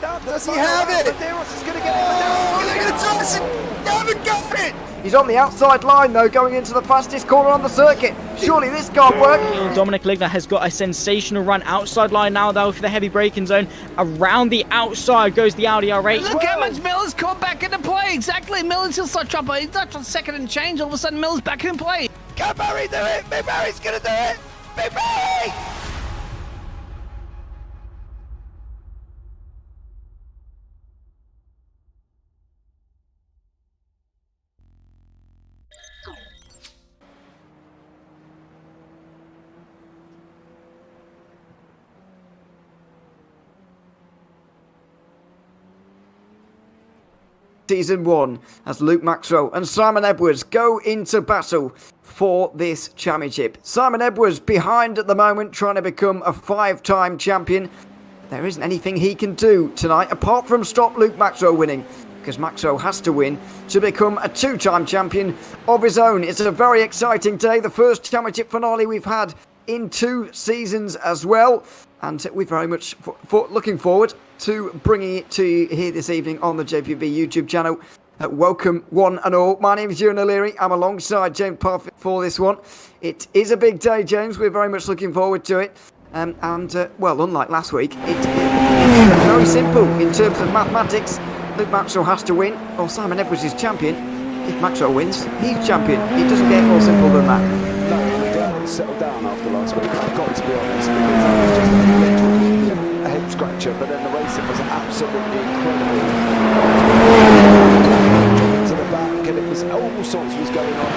Does he have it? Medeiros is going to get it. He haven't got it! He's on the outside line though, going into the fastest corner on the circuit. Surely this can't work. Dominic Ligner has got a sensational run outside line now though for the heavy braking zone. Around the outside goes the Audi R8. Look how much Miller's caught back into play. Exactly, Miller's still such trouble. He's not on second and change. All of a sudden Miller's back in play. Can Barry do it? Big Barry's going to do it! Big Barry! Season 1 as Luke Maxwell and Simon Edwards go into battle for this championship. Simon Edwards behind at the moment, trying to become a 5-time champion. There isn't anything he can do tonight apart from stop Luke Maxwell winning, because Maxwell has to win to become a 2-time champion of his own. It's a very exciting day, the first championship finale we've had in 2 seasons as well, and we're very much looking forward to bringing it to you here this evening on the JPB YouTube channel. Welcome one and all. My name is Ewan O'Leary. I'm alongside James Parfitt for this one. It is a big day, James. We're very much looking forward to it. Well, unlike last week, it's very simple in terms of mathematics. Luke Maxwell has to win, or Simon Edwards is champion. If Maxwell wins, he's champion. It doesn't get more simple than that. No, I'm glad it settled down after last week. I've got to be honest, because I was just a head scratcher, but then the racing was absolutely incredible. To the back, and it was all sorts was going on.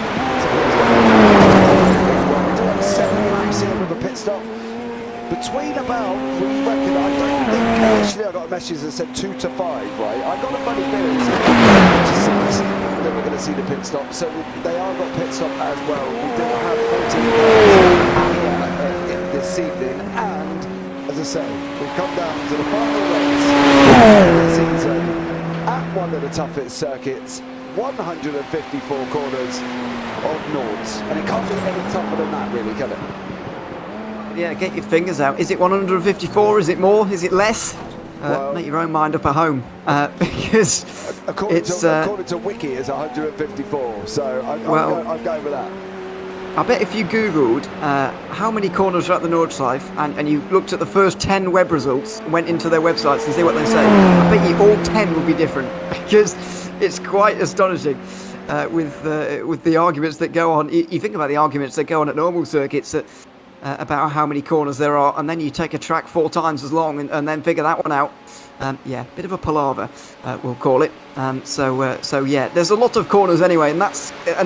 So 7 laps here with a pit stop. Between about, we reckon, I don't think, actually I got a message that said 2 to 5, right? I got a funny feeling it's 2 to 6 that we're going to see the pit stop. So they are got pit stop as well. We do have 14 here this evening, and as I say, we've come down to the final race of the season at one of the toughest circuits, 154 corners of Nords, and it can't be any tougher than that, really, can it? Yeah, get your fingers out. Is it 154? Is it more? Is it less? Well, make your own mind up at home, because according to Wiki, it's 154. So I'm going with that. I bet if you googled how many corners are at the Nordschleife and you looked at the first 10 web results, went into their websites and see what they say, I bet you all 10 would be different, because it's quite astonishing with the arguments that go on. You think about the arguments that go on at normal circuits about how many corners there are, and then you take a track 4 times as long and then figure that one out. Yeah, bit of a palaver, we'll call it. So yeah, there's a lot of corners anyway, and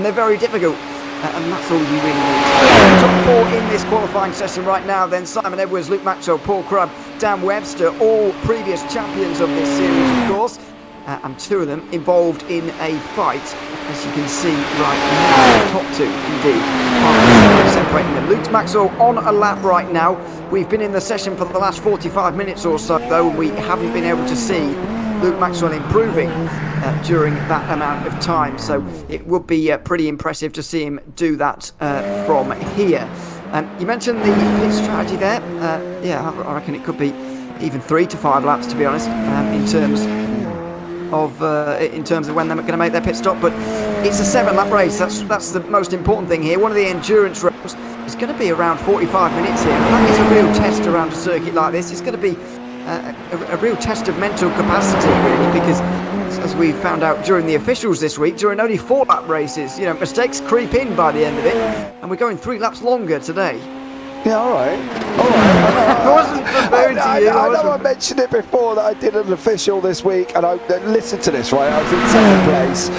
they're very difficult. And that's all you really need. Top 4 in this qualifying session right now then: Simon Edwards, Luke Maxwell, Paul Crubb, Dan Webster, all previous champions of this series, of course. And 2 of them involved in a fight, as you can see right now. Top 2, indeed. Separating them. Luke Maxwell on a lap right now. We've been in the session for the last 45 minutes or so, though, and we haven't been able to see Luke Maxwell improving during that amount of time, so it would be pretty impressive to see him do that from here. You mentioned the pit strategy there. Yeah, I reckon it could be even 3 to 5 laps, to be honest, in terms of when they're going to make their pit stop. But it's a 7-lap race. That's the most important thing here. One of the endurance races is going to be around 45 minutes here. And that is a real test around a circuit like this. It's going to be a real test of mental capacity, really, because as we found out during the officials this week, during only 4-lap races, you know, mistakes creep in by the end of it, and we're going 3 laps longer today. Yeah, all right. I wasn't referring to you. I know I mentioned it before that I did an official this week, and I listened to this, right? I was in 2nd place.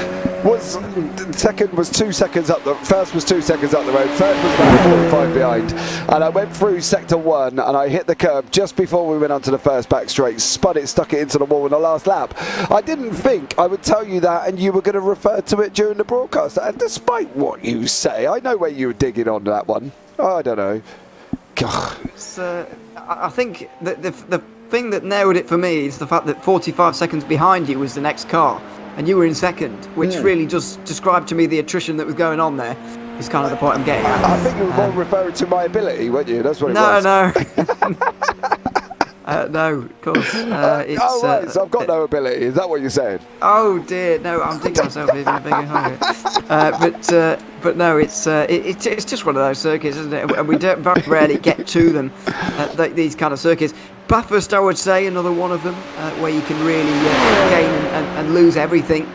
Second was 2 seconds up the first was 2 seconds up the road, third was about 45 behind, and I went through sector 1 and I hit the curb just before we went onto the first back straight, spun it, stuck it into the wall in the last lap. I didn't think I would tell you that and you were going to refer to it during the broadcast, and despite what you say, I know where you were digging on that one. I don't know. I think that the thing that nailed it for me is the fact that 45 seconds behind you was the next car and you were in second, which really just described to me the attrition that was going on there. Is kind of the point I'm getting at. I think you were more referring to my ability, weren't you? That's what it was. No. No, of course. Oh, right, so I've got no ability. Is that what you're saying? Oh dear, no, I'm digging myself even a bigger hole. But no, it's just one of those circuits, isn't it? And we don't very rarely get to them, these kind of circuits. Bathurst, I would say, another one of them, where you can really gain and lose everything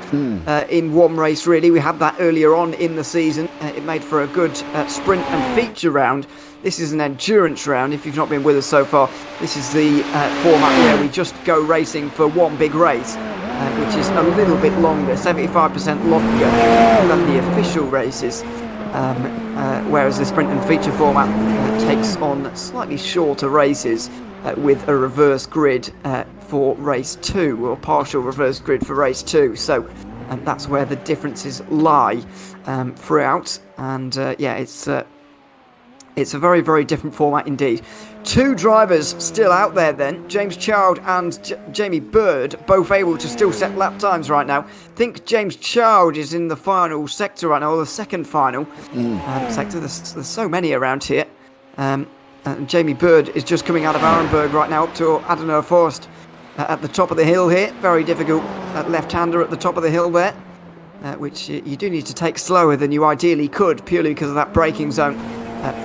in one race, really. We had that earlier on in the season. It made for a good sprint and feature round. This is an endurance round, if you've not been with us so far. This is the format where we just go racing for one big race, which is a little bit longer, 75% longer than the official races. Whereas the sprint and feature format takes on slightly shorter races with a reverse grid for race 2, or partial reverse grid for race 2. So that's where the differences lie throughout. And it's a very, very different format indeed. Two drivers still out there then, James Child and Jamie Bird, both able to still set lap times right now. I think James Child is in the final sector right now, or the second final sector. There's so many around here. And Jamie Bird is just coming out of Arenberg right now up to Adenauer Forest at the top of the hill here. Very difficult left-hander at the top of the hill there, which you do need to take slower than you ideally could, purely because of that braking zone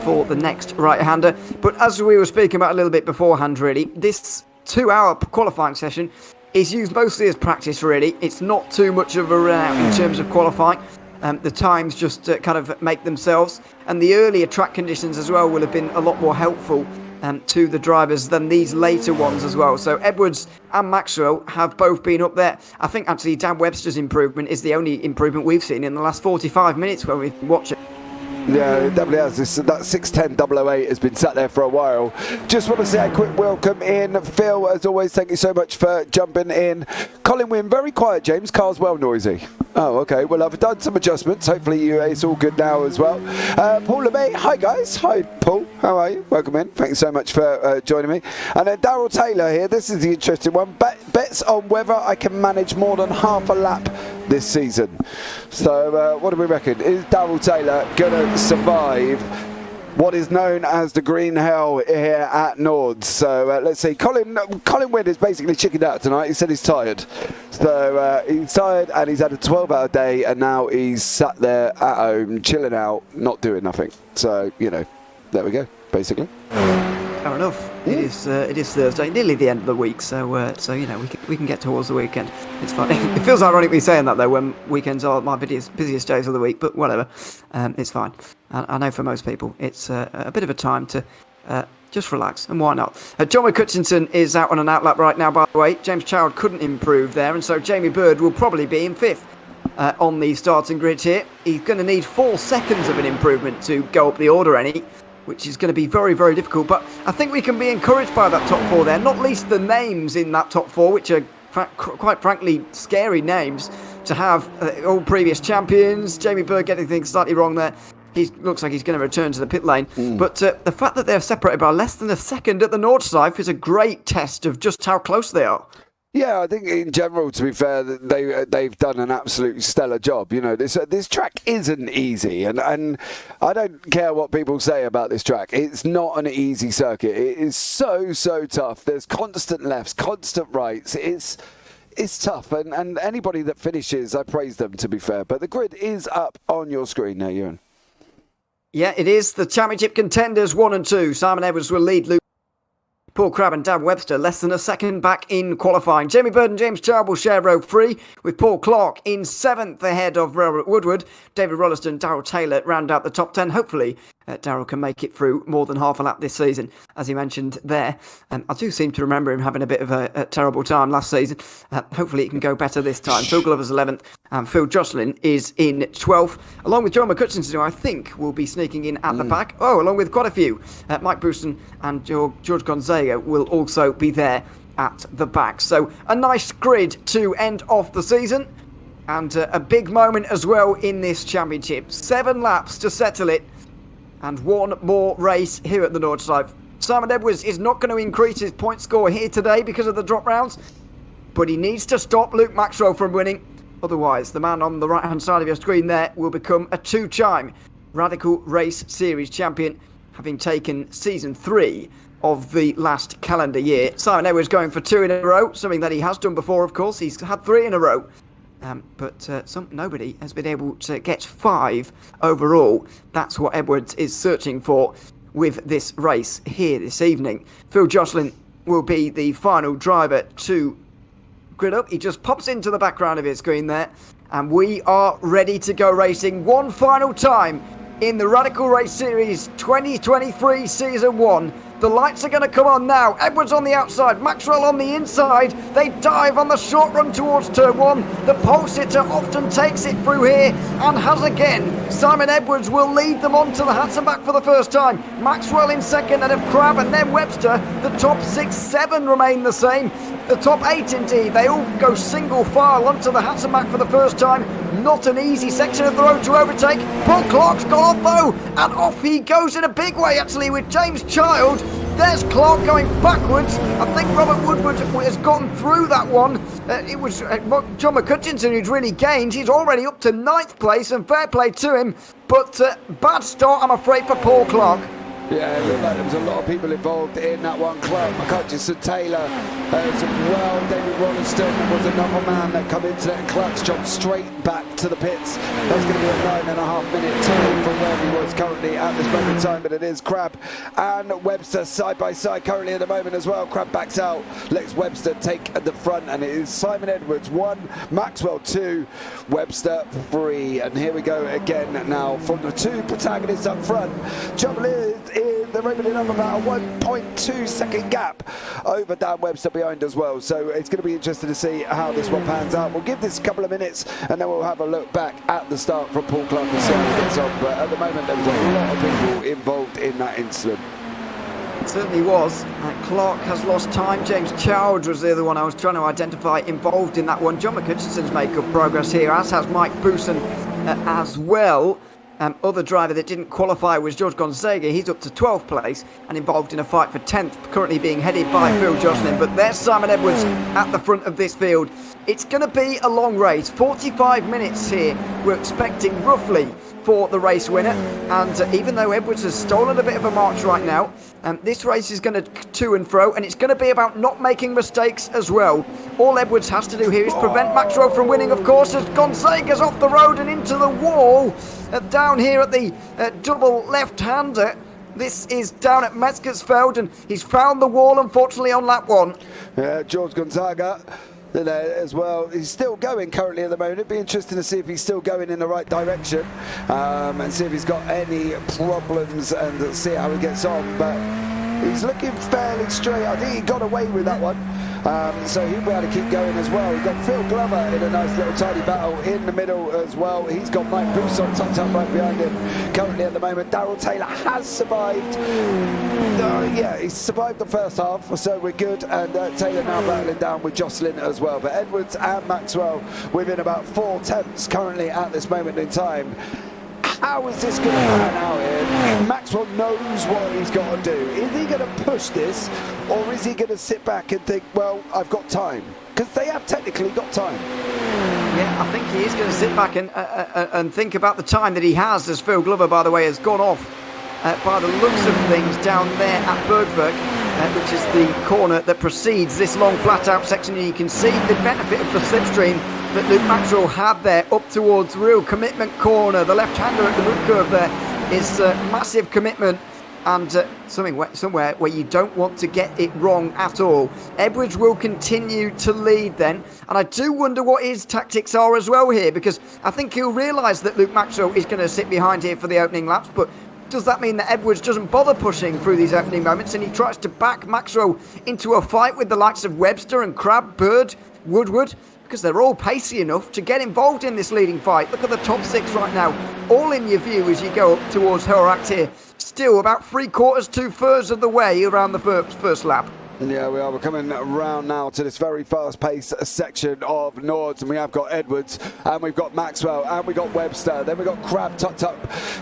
for the next right-hander. But as we were speaking about a little bit beforehand, really, this 2-hour qualifying session is used mostly as practice, really. It's not too much of a run out in terms of qualifying. The times just kind of make themselves, and the earlier track conditions as well will have been a lot more helpful to the drivers than these later ones as well. So Edwards and Maxwell have both been up there. I think actually Dan Webster's improvement is the only improvement we've seen in the last 45 minutes when we've been watching. Yeah, it definitely has. That 610-008 has been sat there for a while. Just want to say a quick welcome in. Phil, as always, thank you so much for jumping in. Colin Wynn, very quiet, James. Car's well noisy. Oh, okay. Well, I've done some adjustments. Hopefully it's all good now as well. Paul LeMay, hi guys. Hi, Paul. How are you? Welcome in. Thanks so much for joining me. And then Daryl Taylor here. This is the interesting one. Bets on whether I can manage more than half a lap this season. So what do we reckon? Is Daryl Taylor going to survive what is known as the green hell here at Nords? So let's see. Colin Wynn is basically chickened out tonight. He said he's tired. So he's tired and he's had a 12-hour day, and now he's sat there at home chilling out, not doing nothing. So, you know, there we go, basically. Fair enough. It is Thursday, nearly the end of the week, so you know we can get towards the weekend. It's fine. It feels ironic me saying that though, when weekends are my busiest days of the week, but whatever. It's fine. I know for most people it's a bit of a time to just relax, and why not? John McCutchinson is out on an outlap right now, by the way. James Child couldn't improve there, and so Jamie Bird will probably be in 5th on the starting grid here. He's going to need 4 seconds of an improvement to go up the order any, which is going to be very, very difficult. But I think we can be encouraged by that top 4 there, not least the names in that top 4, which are quite frankly scary names to have. All previous champions. Jamie Bird getting things slightly wrong there. He looks like he's going to return to the pit lane. But the fact that they're separated by less than a second at the Nordschleife is a great test of just how close they are. Yeah, I think in general, to be fair, they've done an absolute stellar job. You know, this track isn't easy, and I don't care what people say about this track. It's not an easy circuit. It is so tough. There's constant lefts, constant rights. It's tough, and anybody that finishes, I praise them, to be fair. But the grid is up on your screen now, Ewan. Yeah, it is. The championship contenders 1 and 2. Simon Edwards will lead Luke. Paul Crabb and Dan Webster less than a second back in qualifying. Jamie Bird and James Child will share row 3, with Paul Clark in 7th ahead of Robert Woodward. David Rolliston and Daryl Taylor round out the top 10. Hopefully Daryl can make it through more than half a lap this season, as he mentioned there. I do seem to remember him having a bit of a terrible time last season. Hopefully it can go better this time. Phil Glover's 11th and Phil Jocelyn is in 12th, along with John McCutchinson, who I think will be sneaking in at the back. Oh, along with quite a few. Mike Brewston and George Gonzaga will also be there at the back. So a nice grid to end off the season, and a big moment as well in this championship. 7 laps to settle it, and 1 more race here at the Nordschleife. Simon Edwards is not going to increase his point score here today because of the drop rounds, but he needs to stop Luke Maxwell from winning. Otherwise, the man on the right-hand side of your screen there will become a 2-time Radical Race Series champion. having taken season 3 of the last calendar year. Simon Edwards going for 2 in a row, something that he has done before, of course. He's had 3 in a row. But nobody has been able to get 5 overall. That's what Edwards is searching for with this race here this evening. Phil Jocelyn will be the final driver to grid up. He just pops into the background of his screen there. And we are ready to go racing one final time in the Radical Race Series 2023 Season 1. The lights are going to come on now. Edwards on the outside, Maxwell on the inside. They dive on the short run towards turn 1. The pole sitter often takes it through here and has again. Simon Edwards will lead them on to the hats and back for the first time. Maxwell in second, and Crab and then Webster. The top 6, 7 remain the same. The top 8 indeed, they all go single file onto the hats and back for the first time. Not an easy section of the road to overtake. Paul Clark's gone off though, and off he goes in a big way actually with James Child. There's Clark going backwards. I think Robert Woodward has gotten through that one. It was John McCutchinson who'd really gained. He's already up to 9th place, and fair play to him. But bad start, I'm afraid, for Paul Clark. Yeah, it looked like there was a lot of people involved in that one. Clark, McCutchinson, Taylor as well. David Rolliston was another man that come into that clutch, jumped straight back to the pits. That's going to be a 9.5 minute time from where he was currently at this moment in time, but it is Crab and Webster side by side currently at the moment as well. Crab backs out, lets Webster take the front, and it is Simon Edwards 1, Maxwell 2, Webster 3. And here we go again now from the 2 protagonists up front. Trouble is, they're opening up about a 1.2 second gap over Dan Webster behind as well. So it's going to be interesting to see how this one pans out. We'll give this a couple of minutes and then we'll have a look back at the start from Paul Clark and see how he gets on. But at the moment, there was a lot of people involved in that incident. It certainly was. Clark has lost time. James Child was the other one I was trying to identify involved in that one. John McCutchinson's made good progress here, as has Mike Booson as well. Other driver that didn't qualify was George Gonzaga. He's up to 12th place and involved in a fight for 10th, currently being headed by Phil Jocelyn. But there's Simon Edwards at the front of this field. It's going to be a long race, 45 minutes here we're expecting roughly for the race winner. And even though Edwards has stolen a bit of a march right now, this race is going to and fro, and it's going to be about not making mistakes as well. All Edwards has to do here is prevent Maxwell from winning, of course, as Gonzaga's off the road and into the wall. Down here at the double left-hander. This is down at Metzgersfeld, and he's found the wall, unfortunately, on lap 1. George Gonzaga as well. He's still going currently at the moment. It'd be interesting to see if he's still going in the right direction and see if he's got any problems and see how he gets on. But he's looking fairly straight. I think he got away with that one. So he'll be able to keep going as well. We've got Phil Glover in a nice little tidy battle in the middle as well. He's got Mike Bousson tucked up right behind him currently at the moment. Darrell Taylor has survived. Yeah, he's survived the first half, so we're good. And Taylor now battling down with Jocelyn as well. But Edwards and Maxwell within about 4 tenths currently at this moment in time. How is this going to pan out here? Maxwell knows what he's got to do. Is he going to push this, or is he going to sit back and think, well, I've got time? Because they have technically got time. Yeah, I think he is going to sit back and think about the time that he has, as Phil Glover, by the way, has gone off by the looks of things down there at Bergwerk, which is the corner that precedes this long flat-out section. And you can see the benefit of the slipstream that Luke Maxwell had there up towards real commitment corner. The left-hander at the root curve there is massive commitment and somewhere where you don't want to get it wrong at all. Edwards will continue to lead then, and I do wonder what his tactics are as well here, because I think he'll realise that Luke Maxwell is going to sit behind here for the opening laps, but does that mean that Edwards doesn't bother pushing through these opening moments and he tries to back Maxwell into a fight with the likes of Webster and Crab, Bird, Woodward? Because they're all pacey enough to get involved in this leading fight. Look at the top 6 right now, all in your view as you go up towards Horak here. Still about 3/4, 2/3 of the way around the first lap. Yeah, we are. We're coming around now to this very fast-paced section of Nords, and we have got Edwards, and we've got Maxwell, and we've got Webster. Then we've got Crab tucked up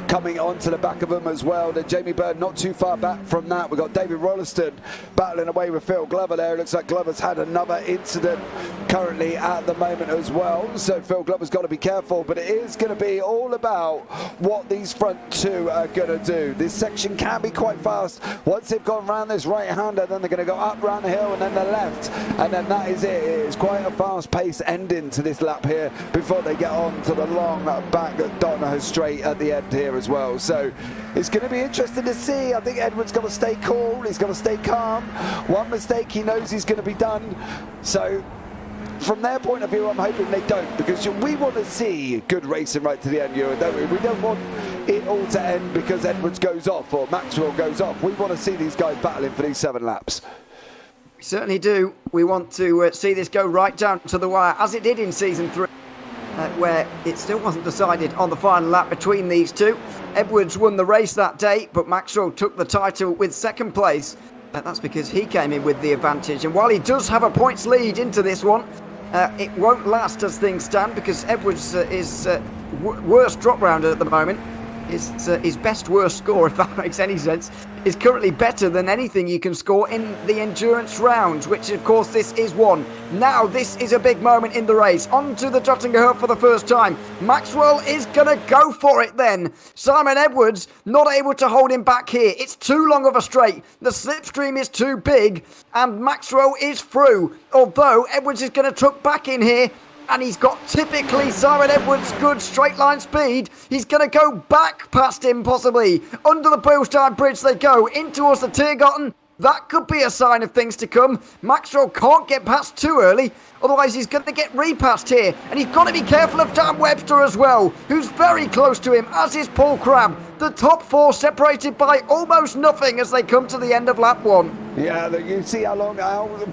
coming onto the back of them as well. Then Jamie Bird not too far back from that. We've got David Rolliston battling away with Phil Glover there. It looks like Glover's had another incident currently at the moment as well. So Phil Glover's got to be careful, but it is going to be all about what these front two are going to do. This section can be quite fast. Once they've gone around this right-hander, then they're going to go up round the hill and then the left, and then that is it. It's quite a fast-paced ending to this lap here before they get on to the long back Donahoe straight at the end here as well. So it's going to be interesting to see. I think Edwards got to stay cool, he's got to stay calm. One mistake, he knows he's going to be done. So from their point of view, I'm hoping they don't, because we want to see good racing right to the end, Ewan, don't we? We don't want it all to end because Edwards goes off or Maxwell goes off. We want to see these guys battling for these 7 laps. We certainly do. We want to see this go right down to the wire, as it did in Season 3, where it still wasn't decided on the final lap between these two. Edwards won the race that day, but Maxwell took the title with 2nd place. That's because he came in with the advantage. And while he does have a points lead into this one, it won't last as things stand, because Edwards is worst drop rounder at the moment. His best worst score, if that makes any sense, is currently better than anything you can score in the endurance rounds, which of course this is one. Now this is a big moment in the race. Onto the Jottinger Hill for the first time. Maxwell is going to go for it then. Simon Edwards not able to hold him back here. It's too long of a straight. The slipstream is too big and Maxwell is through. Although Edwards is going to tuck back in here. And he's got typically Simon Edwards' good straight line speed. He's going to go back past him possibly. Under the Boelstein Bridge they go, in towards the Tiergarten. That could be a sign of things to come. Maxwell can't get past too early, otherwise he's going to get repassed here. And he's got to be careful of Dan Webster as well, who's very close to him, as is Paul Crabb. The top 4 separated by almost nothing as they come to the end of lap 1. Yeah, look, you see how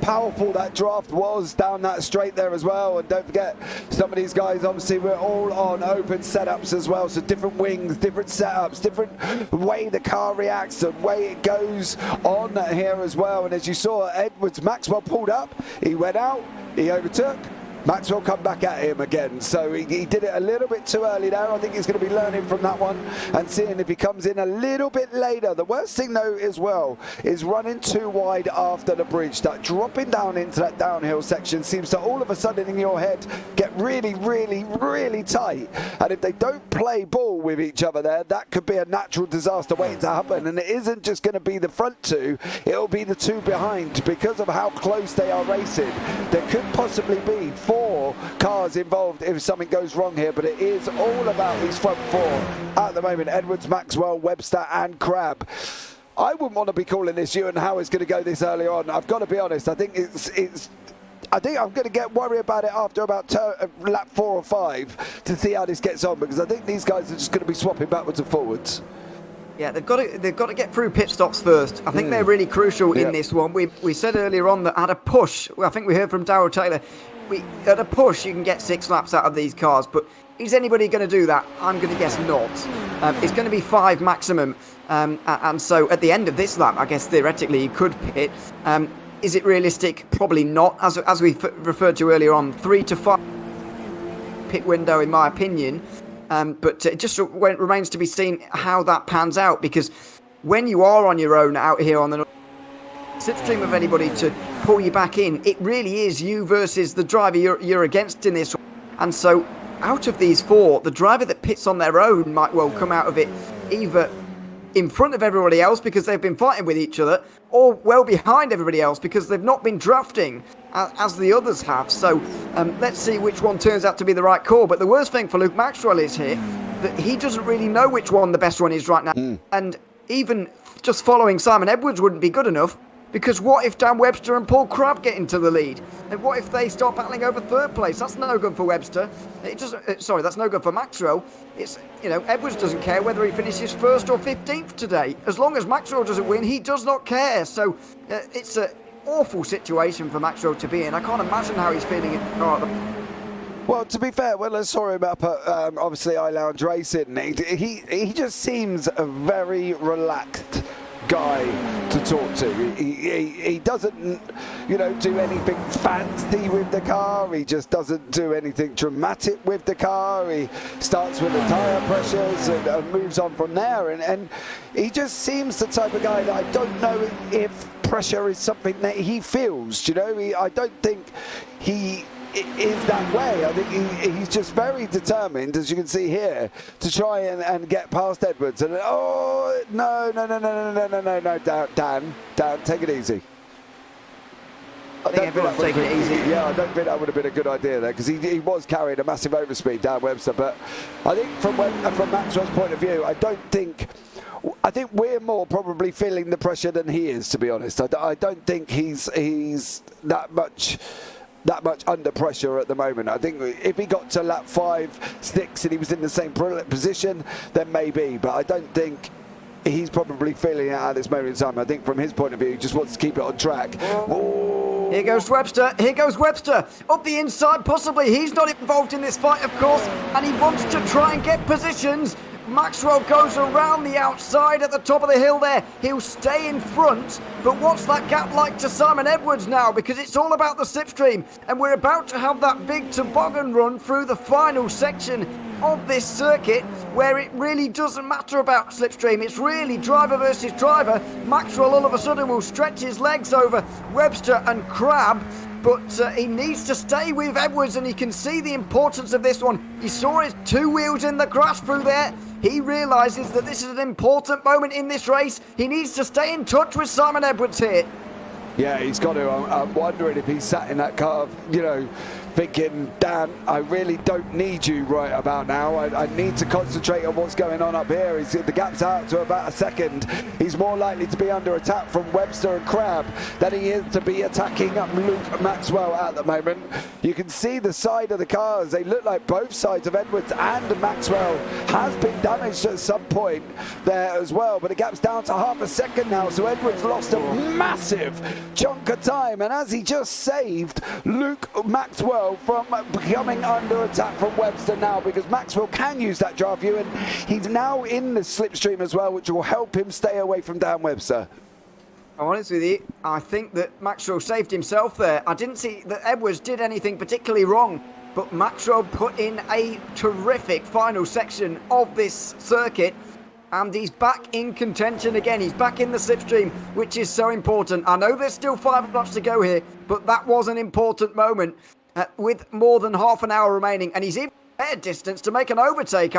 powerful that draft was down that straight there as well. And don't forget, some of these guys obviously were all on open setups as well. So different wings, different setups, different way the car reacts, the way it goes on here as well. And as you saw, Edwards, Maxwell pulled up, he went out, he overtook. Maxwell come back at him again, so he did it a little bit too early there. I think he's going to be learning from that one and seeing if he comes in a little bit later. The worst thing though as well is running too wide after the bridge. That dropping down into that downhill section seems to all of a sudden in your head get really, really, really tight, and if they don't play ball with each other there, that could be a natural disaster waiting to happen. And it isn't just going to be the front two, it'll be the 2 behind, because of how close they are racing. There could possibly be 4 cars involved if something goes wrong here, but it is all about these front 4 at the moment. Edwards, Maxwell, Webster and Crabb. I wouldn't want to be calling this Ewan how it's going to go this early on. I've got to be honest, I think I think I'm going to get worried about it after about lap 4 or 5 to see how this gets on, because I think these guys are just going to be swapping backwards and forwards. Yeah, they've got to get through pit stops first. I think they're really crucial in this one. We said earlier on that at a push, I think we heard from Darryl Taylor, at a push you can get 6 laps out of these cars, but is anybody going to do that? I'm going to guess not. It's going to be 5 maximum, and so at the end of this lap, I guess theoretically you could pit. Is it realistic? Probably not. As we referred to earlier on, 3 to 5 pit window in my opinion. But it just remains to be seen how that pans out, because when you are on your own out here on the slipstream of anybody to pull you back in, it really is you versus the driver you're against in this. And so out of these 4, the driver that pits on their own might well come out of it either in front of everybody else because they've been fighting with each other, or well behind everybody else because they've not been drafting as the others have. So let's see which one turns out to be the right call. But the worst thing for Luke Maxwell is here that he doesn't really know which one the best one is right now. And even just following Simon Edwards wouldn't be good enough, because what if Dan Webster and Paul Crabb get into the lead? And what if they start battling over 3rd place? That's no good for Webster. That's no good for Maxwell. It's, Edwards doesn't care whether he finishes 1st or 15th today. As long as Maxwell doesn't win, he does not care. So it's an awful situation for Maxwell to be in. I can't imagine how he's feeling in the car. Well, to be fair, when I saw him up at obviously iLounge Racing, he just seems a very relaxed guy to to talk to. He doesn't, do anything fancy with the car. He just doesn't do anything dramatic with the car. He starts with the tyre pressures and moves on from there. And he just seems the type of guy that I don't know if pressure is something that he feels. I don't think he is that way. I think he's just very determined, as you can see here, to try and get past Edwards. And no, Dan, take it easy. I think everyone's taking it easy. Yeah, I don't think that would have been a good idea there, because he was carrying a massive overspeed, Dan Webster. But I think from Maxwell's point of view, I think we're more probably feeling the pressure than he is, to be honest. I don't think he's that much under pressure at the moment. I think if he got to lap 5, 6 and he was in the same position, then maybe. But I don't think he's probably feeling it at this moment in time. I think from his point of view, he just wants to keep it on track. Oh. Here goes Webster. Here goes Webster. Up the inside, possibly. He's not involved in this fight, of course, and he wants to try and get positions. Maxwell goes around the outside at the top of the hill there. He'll stay in front, but what's that gap like to Simon Edwards now? Because it's all about the slipstream, and we're about to have that big toboggan run through the final section of this circuit, where it really doesn't matter about slipstream. It's really driver versus driver. Maxwell all of a sudden will stretch his legs over Webster and Crabb, but he needs to stay with Edwards, and he can see the importance of this one. He saw his 2 wheels in the grass through there. He realises that this is an important moment in this race. He needs to stay in touch with Simon Edwards here. Yeah, he's got to. I'm wondering if he's sat in that car, thinking, Dan, I really don't need you right about now. I need to concentrate on what's going on up here. The gap's out to about a second. He's more likely to be under attack from Webster and Crabb than he is to be attacking Luke Maxwell at the moment. You can see the side of the cars. They look like both sides of Edwards and Maxwell has been damaged at some point there as well. But the gap's down to half a second now, so Edwards lost a massive chunk of time. And as he just saved Luke Maxwell from becoming under attack from Webster now, because Maxwell can use that drive view, and he's now in the slipstream as well, which will help him stay away from Dan Webster. I'm honest with you, I think that Maxwell saved himself there. I didn't see that Edwards did anything particularly wrong, but Maxwell put in a terrific final section of this circuit, and he's back in contention again. He's back in the slipstream, which is so important. I know there's still 5 laps to go here, but that was an important moment. With more than half an hour remaining, and he's even a distance to make an overtake.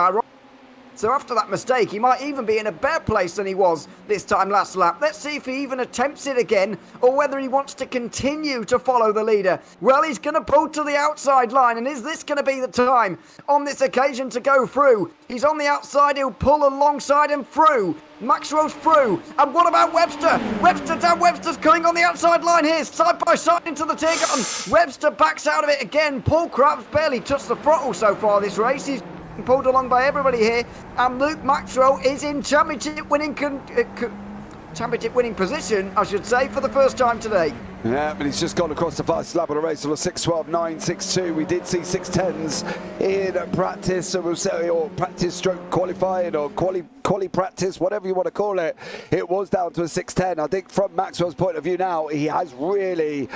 So after that mistake, he might even be in a better place than he was this time last lap. Let's see if he even attempts it again, or whether he wants to continue to follow the leader. Well, he's going to pull to the outside line, and is this going to be the time on this occasion to go through? He's on the outside, he'll pull alongside and through. Maxwell's through, and what about Webster? Webster's coming on the outside line here, side by side into the tear gun. Webster backs out of it again. Paul Crabb's barely touched the throttle so far this race. He's pulled along by everybody here, and Luke Maxwell is in championship winning position, I should say, for the first time today. Yeah, but he's just gone across the fastest lap of the race on a 6:12.962. We did see 6:10s in practice, so we'll say, or practice stroke qualifying, or quali practice, whatever you want to call it. It was down to a 6:10. I think from Maxwell's point of view now, he has really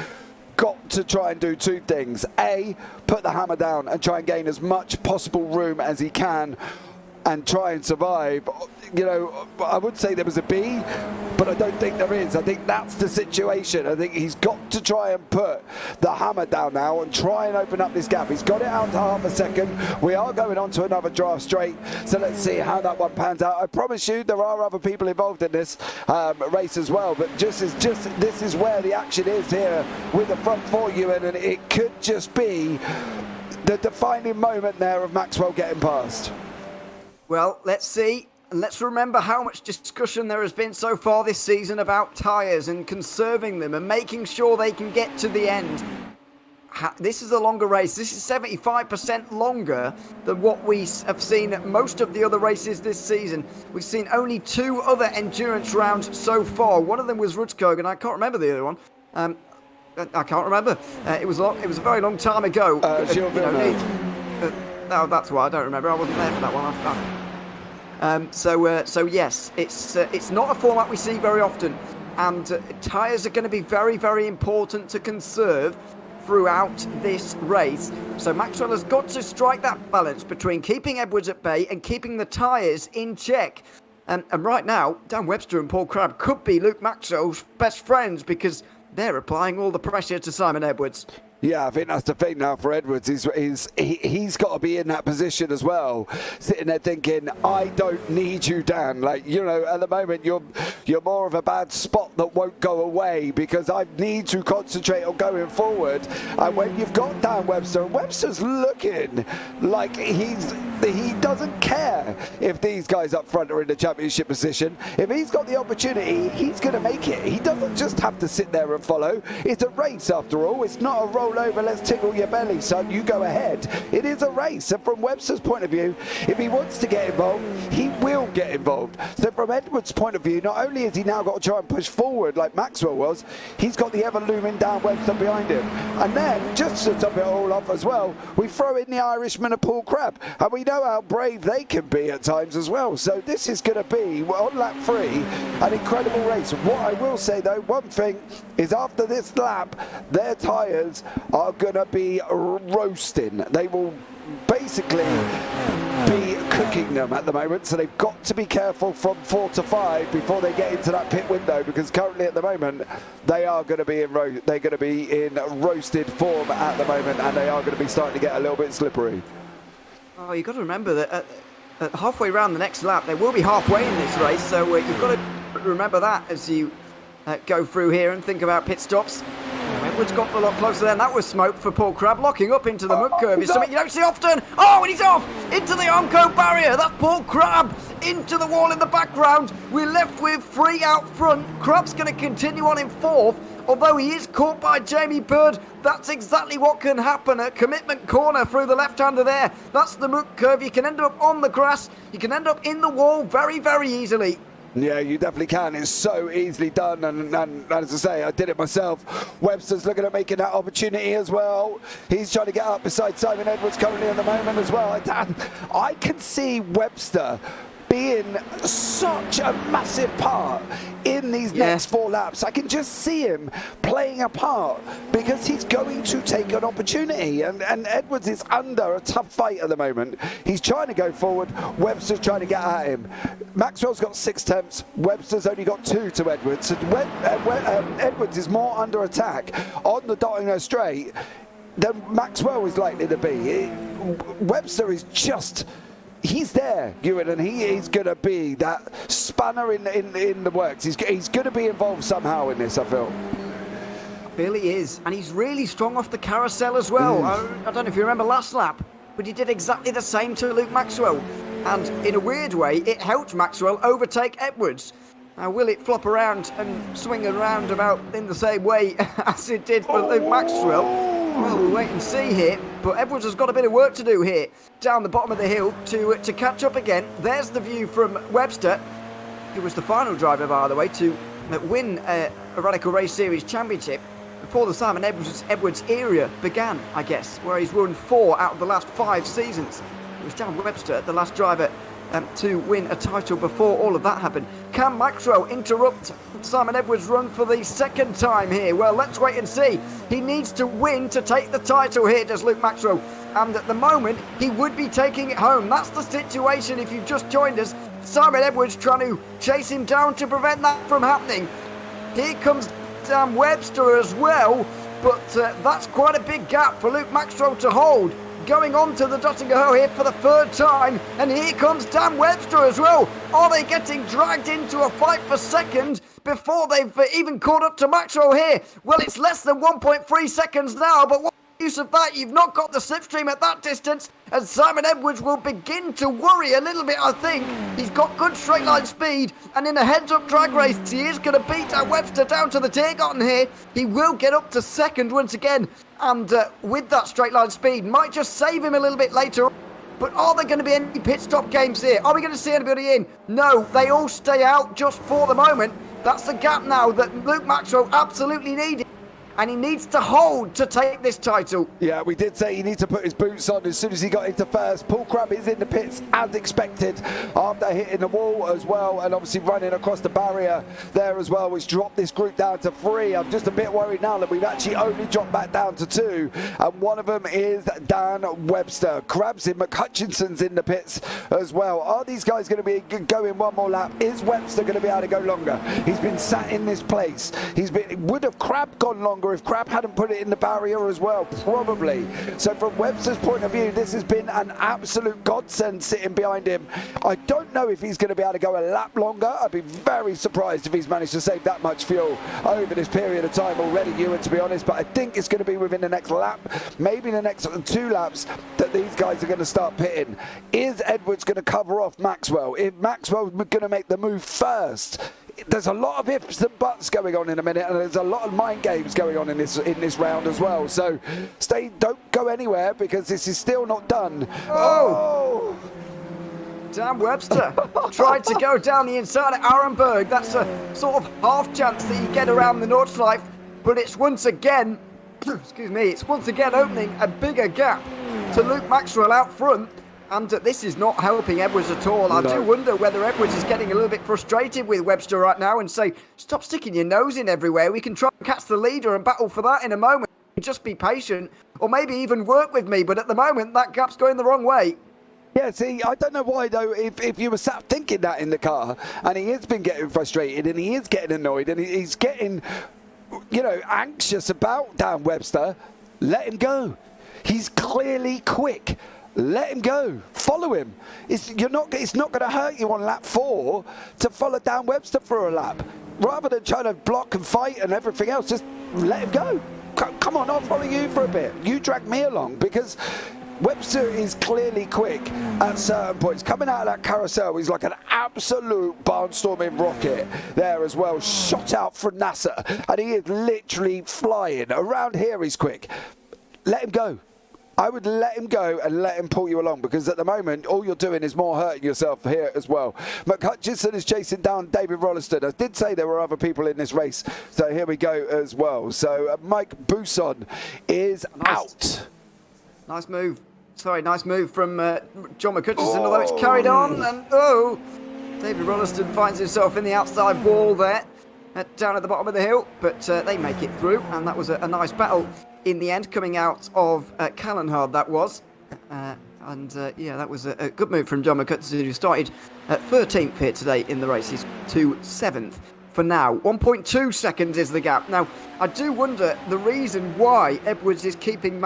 got to try and do 2 things. A, put the hammer down and try and gain as much possible room as he can and try and survive. I would say there was a B, but I don't think there is. I think that's the situation. I think he's got to try and put the hammer down now and try and open up this gap. He's got it out to half a second. We are going on to another draft straight, so let's see how that one pans out. I promise you there are other people involved in this race as well, but this is where the action is here with the front 4, Ewan, and it could just be the defining moment there of Maxwell getting past. Well, let's see. And let's remember how much discussion there has been so far this season about tyres and conserving them and making sure they can get to the end. This is a longer race. This is 75% longer than what we have seen at most of the other races this season. We've seen only 2 other endurance rounds so far. One of them was Rudskogen, and I can't remember the other one. I can't remember. It was a very long time ago. No, that's why I don't remember. I wasn't there for that one. So yes, it's not a format we see very often. and tyres are going to be very, very important to conserve throughout this race. So Maxwell has got to strike that balance between keeping Edwards at bay and keeping the tyres in check. And right now, Dan Webster and Paul Crabb could be Luke Maxwell's best friends because they're applying all the pressure to Simon Edwards. Yeah, I think that's the thing now for Edwards. He's got to be in that position as well, sitting there thinking, I don't need you, Dan. Like, you know, at the moment you're more of a bad spot that won't go away because I need to concentrate on going forward. And when you've got Dan Webster, and Webster's looking like he doesn't care if these guys up front are in the championship position. If he's got the opportunity, he's going to make it. He doesn't just have to sit there and follow. It's a race after all. It's not a roll over, let's tickle your belly, son, you go ahead. It is a race, and from Webster's point of view, if he wants to get involved, he will get involved. So from Edwards' point of view, not only has he now got to try and push forward like Maxwell was, he's got the ever-looming Dan Webster behind him. And then, just to top it all off as well, we throw in the Irishman of Paul Crabb, and we know how brave they can be at times as well. So this is going to be, on lap 3, an incredible race. What I will say though, one thing is after this lap, their tyres are going to be roasting. They will basically be cooking them at the moment, so they've got to be careful from 4 to 5 before they get into that pit window, because currently at the moment they are going to be in roasted form at the moment, and they are going to be starting to get a little bit slippery. Oh, you've got to remember that at halfway around the next lap, they will be halfway in this race, so you've got to remember that as you go through here and think about pit stops. Edwards got a lot closer then. That was smoke for Paul Crabb. Locking up into the mud curve is something you don't see often. Oh, and he's off into the Armco barrier. That's Paul Crabb into the wall in the background. We're left with 3 out front. Crabb's going to continue on in 4th. Although he is caught by Jamie Bird, that's exactly what can happen at Commitment Corner through the left-hander there. That's the muck curve. You can end up on the grass. You can end up in the wall very, very easily. Yeah, you definitely can. It's so easily done, and as I say, I did it myself. Webster's looking at making that opportunity as well. He's trying to get up beside Simon Edwards currently at the moment as well. I can see Webster being such a massive part in these next 4 laps. I can just see him playing a part because he's going to take an opportunity, and Edwards is under a tough fight at the moment. He's trying to go forward, Webster's trying to get at him. Maxwell's got 6 tenths, Webster's only got 2 to Edwards. So Edwards is more under attack on the Dottinger straight than Maxwell is likely to be. Webster is just... he's there, Ewan, and he is going to be that spanner in the works. He's going to be involved somehow in this, I feel. He is, and he's really strong off the carousel as well. I don't know if you remember last lap, but he did exactly the same to Luke Maxwell. And in a weird way, it helped Maxwell overtake Edwards. Now, will it flop around and swing around about in the same way as it did for Luke Maxwell? Well, we'll wait and see here, but Edwards has got a bit of work to do here, down the bottom of the hill to catch up again. There's the view from Webster, who was the final driver, by the way, to win a Radical Race Series Championship before the Simon Edwards era began, I guess, where he's won 4 out of the last 5 seasons. It was Dan Webster, the last driver to win a title before all of that happened. Can Maxwell interrupt Simon Edwards' run for the 2nd time here? Well, let's wait and see. He needs to win to take the title here, does Luke Maxwell. And at the moment, he would be taking it home. That's the situation if you've just joined us. Simon Edwards trying to chase him down to prevent that from happening. Here comes Dan Webster as well, but that's quite a big gap for Luke Maxwell to hold. Going on to the Dottinger Ho here for the 3rd time, and here comes Dan Webster as well. Are they getting dragged into a fight for 2nd before they've even caught up to Maxwell here? Well, it's less than 1.3 seconds now, but what's the use of that? You've not got the slipstream at that distance, and Simon Edwards will begin to worry a little bit, I think. He's got good straight line speed, and in a heads-up drag race, he is going to beat Dan Webster down to the Tiergarten here. He will get up to 2nd once again, and with that straight line speed, might just save him a little bit later. But are there going to be any pit stop games here? Are we going to see anybody in? No, they all stay out just for the moment. That's the gap now that Luke Maxwell absolutely needed. and he needs to hold to take this title. Yeah, we did say he needs to put his boots on as soon as he got into first. Paul Crabb is in the pits as expected after hitting the wall as well, and obviously running across the barrier there as well, which dropped this group down to 3. I'm just a bit worried now that we've actually only dropped back down to 2, and one of them is Dan Webster. Crabb's in, McHutchinson's in the pits as well. Are these guys going to be going one more lap? Is Webster going to be able to go longer? He's been sat in this place. Would have Crabb gone longer if Crabb hadn't put it in the barrier as well? Probably. So from Webster's point of view, this has been an absolute godsend sitting behind him. I don't know if he's going to be able to go a lap longer. I'd be very surprised if he's managed to save that much fuel over this period of time already, Ewan, to be honest, but I think it's going to be within the next lap, maybe the next 2 laps, that these guys are going to start pitting. Is Edwards going to cover off Maxwell? If Maxwell's going to make the move first, there's a lot of ifs and buts going on in a minute, and there's a lot of mind games going on in this round as well. So don't go anywhere, because this is still not done. Oh! Dan Webster tried to go down the inside of Arenberg. That's a sort of half chance that you get around the Nordschleife, but it's once again, excuse me, it's once again opening a bigger gap to Luke Maxwell out front. And this is not helping Edwards at all. I do wonder whether Edwards is getting a little bit frustrated with Webster right now and say, stop sticking your nose in everywhere. We can try and catch the leader and battle for that in a moment. Just be patient, or maybe even work with me. But at the moment, that gap's going the wrong way. Yeah, see, I don't know why, though, if you were sat thinking that in the car, and he has been getting frustrated, and he is getting annoyed, and he's getting, anxious about Dan Webster, let him go. He's clearly quick. Let him go. Follow him. It's not going to hurt you on lap 4 to follow Dan Webster for a lap. Rather than trying to block and fight and everything else, just let him go. Come on, I'll follow you for a bit. You drag me along, because Webster is clearly quick at certain points. Coming out of that carousel, he's like an absolute barnstorming rocket there as well. Shot out from NASA, and he is literally flying. Around here, he's quick. Let him go. I would let him go and let him pull you along, because at the moment, all you're doing is more hurting yourself here as well. McHutchison is chasing down David Rolliston. I did say there were other people in this race, so here we go as well. So Mike Bousson is out. Nice move. Sorry, nice move from John McHutchison, although it's carried on. And David Rolliston finds himself in the outside wall there, down at the bottom of the hill. But they make it through, and that was a nice battle in the end, coming out of Callanhard, that was. Yeah, that was a good move from John McHutchison, who started at 13th here today in the race. He's to 7th for now. 1.2 seconds is the gap. Now, I do wonder the reason why Edwards is keeping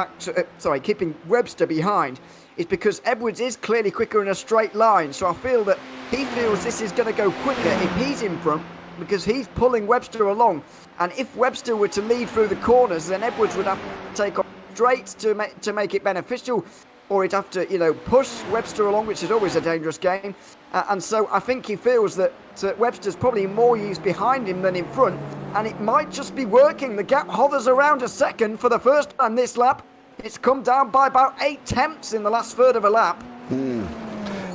Webster behind is because Edwards is clearly quicker in a straight line. So I feel that he feels this is going to go quicker if he's in front, because he's pulling Webster along. And if Webster were to lead through the corners, then Edwards would have to take off straight to make it beneficial, or he'd have to, push Webster along, which is always a dangerous game. And so I think he feels that Webster's probably more used behind him than in front, and it might just be working. The gap hovers around a second for the first time this lap. It's come down by about 8 tenths in the last third of a lap.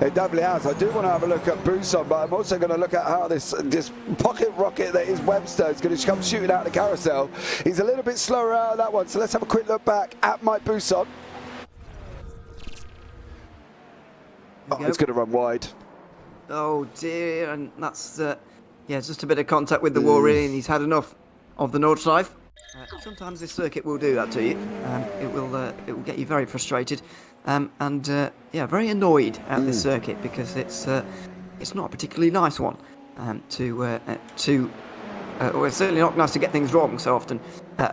It definitely has. I do want to have a look at Bousson, but I'm also going to look at how this pocket rocket that is Webster is going to come shooting out of the carousel. He's a little bit slower out of that one, so let's have a quick look back at Mike Bousson. It's going to run wide. Oh dear, and that's just a bit of contact with the wall really, and he's had enough of the Nordschleife. Sometimes this circuit will do that to you. It will get you very frustrated, and very annoyed at this circuit, because it's not a particularly nice one or it's certainly not nice to get things wrong so often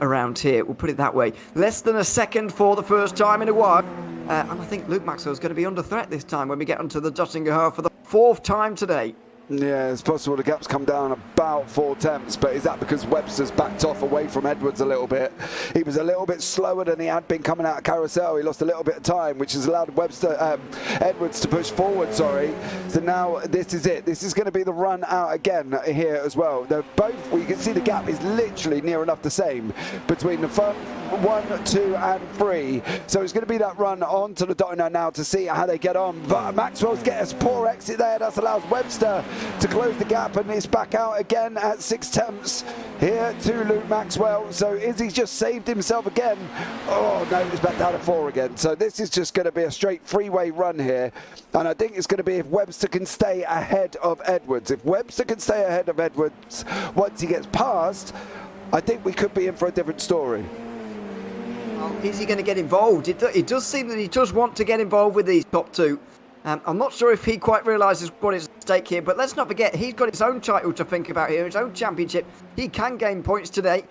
around here. We'll put it that way. Less than a second for the first time in a while, and I think Luke Maxwell's going to be under threat this time when we get onto the Duttinger for the 4th time today. Yeah, it's possible the gap's come down about 4 tenths, but is that because Webster's backed off away from Edwards a little bit? He was a little bit slower than he had been coming out of carousel. He lost a little bit of time, which has allowed Edwards to push forward, So now this is it. This is going to be the run out again here as well. They're both, you can see the gap is literally near enough the same between the front 1, 2 and 3. So it's going to be that run on to the Dotino now to see how they get on. But Maxwell's getting a poor exit there. That allows Webster to close the gap, and it's back out again at 6 tenths here to Luke Maxwell. So is he just saved himself again? Oh no, it's back down to 4 again. So this is just going to be a straight freeway run here, and I think it's going to be if Webster can stay ahead of Edwards. If Webster can stay ahead of Edwards once he gets past, I think we could be in for a different story. Well, is he going to get involved? It does seem that he does want to get involved with these top two. I'm not sure if he quite realises what is at stake here, but let's not forget, he's got his own title to think about here, his own championship. He can gain points today.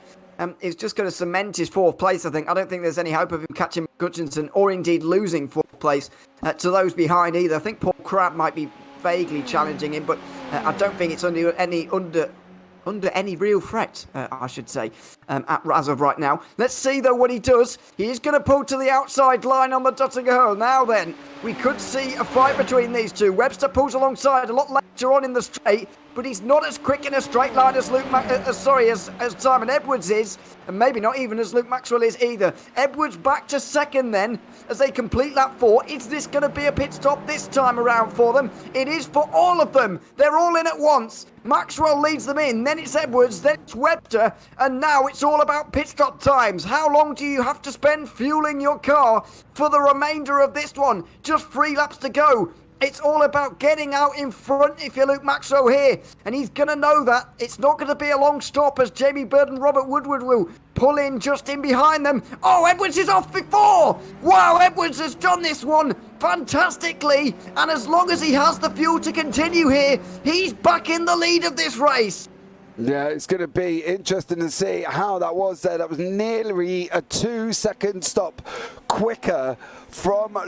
It's just going to cement his 4th place, I think. I don't think there's any hope of him catching Hutchinson or indeed losing 4th place to those behind either. I think Paul Crabb might be vaguely challenging him, but I don't think it's under any real threat, I should say, as of right now. Let's see, though, what he does. He is going to pull to the outside line on the Duttinger Hole. Now then, we could see a fight between these two. Webster pulls alongside a lot later on in the straight, but he's not as quick in a straight line as as Simon Edwards is, and maybe not even as Luke Maxwell is either. Edwards back to 2nd then, as they complete lap 4. Is this going to be a pit stop this time around for them? It is for all of them. They're all in at once. Maxwell leads them in, then it's Edwards, then it's Webster, and now it's all about pit stop times. How long do you have to spend fueling your car for the remainder of this one? Just 3 laps to go. It's all about getting out in front if you're Luke Maxwell here. And he's going to know that. It's not going to be a long stop as Jamie Bird and Robert Woodward will pull in just in behind them. Oh, Edwards is off before. Wow, Edwards has done this one fantastically. And as long as he has the fuel to continue here, he's back in the lead of this race. Yeah, it's going to be interesting to see how that was there. That was nearly a 2-second stop quicker from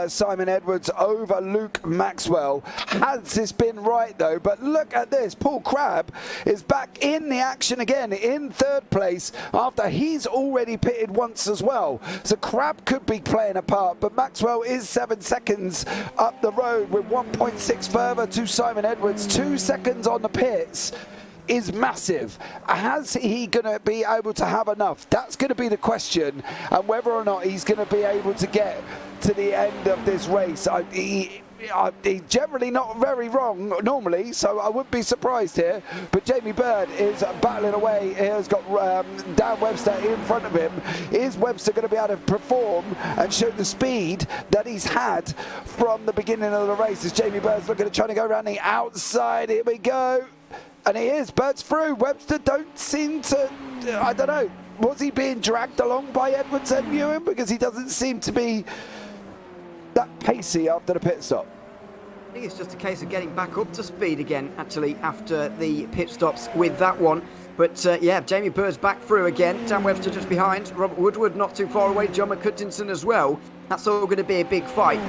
Simon Edwards over Luke Maxwell. Has this been right, though? But look at this. Paul Crabb is back in the action again in 3rd place after he's already pitted once as well. So Crabb could be playing a part, but Maxwell is 7 seconds up the road with 1.6 further to Simon Edwards. 2 seconds on the pits is massive. Has he going to be able to have enough? That's going to be the question, and whether or not he's going to be able to get to the end of this race. He's generally not very wrong normally, so I wouldn't be surprised here. But Jamie Bird is battling away. He has got Dan Webster in front of him. Is Webster going to be able to perform and show the speed that he's had from the beginning of the race? As Jamie Bird's looking at trying to go around the outside. Here we go. And he is. Bird's through. Webster don't seem to, I don't know, was he being dragged along by Edwards and Ewan? Because he doesn't seem to be that pacey after the pit stop. I think it's just a case of getting back up to speed again, actually, after the pit stops with that one. But yeah, Jamie Bird's back through again. Dan Webster just behind. Robert Woodward not too far away. John McCutchinson as well. That's all going to be a big fight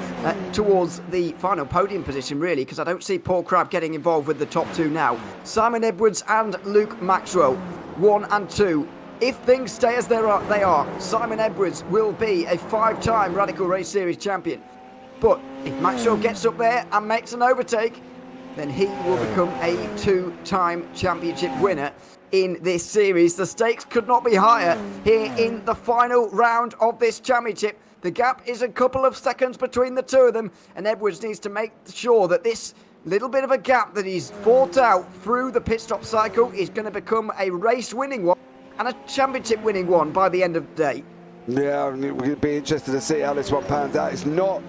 towards the final podium position, really, because I don't see Paul Crabb getting involved with the top 2 now. Simon Edwards and Luke Maxwell, 1 and 2. If things stay as they are, Simon Edwards will be a 5-time Radical Race Series champion. But if Maxwell gets up there and makes an overtake, then he will become a 2-time championship winner in this series. The stakes could not be higher here in the final round of this championship. The gap is a couple of seconds between the two of them, and Edwards needs to make sure that this little bit of a gap that he's fought out through the pit stop cycle is going to become a race-winning one and a championship-winning one by the end of the day. Yeah, we'll be interested to see how this one pans out. It's not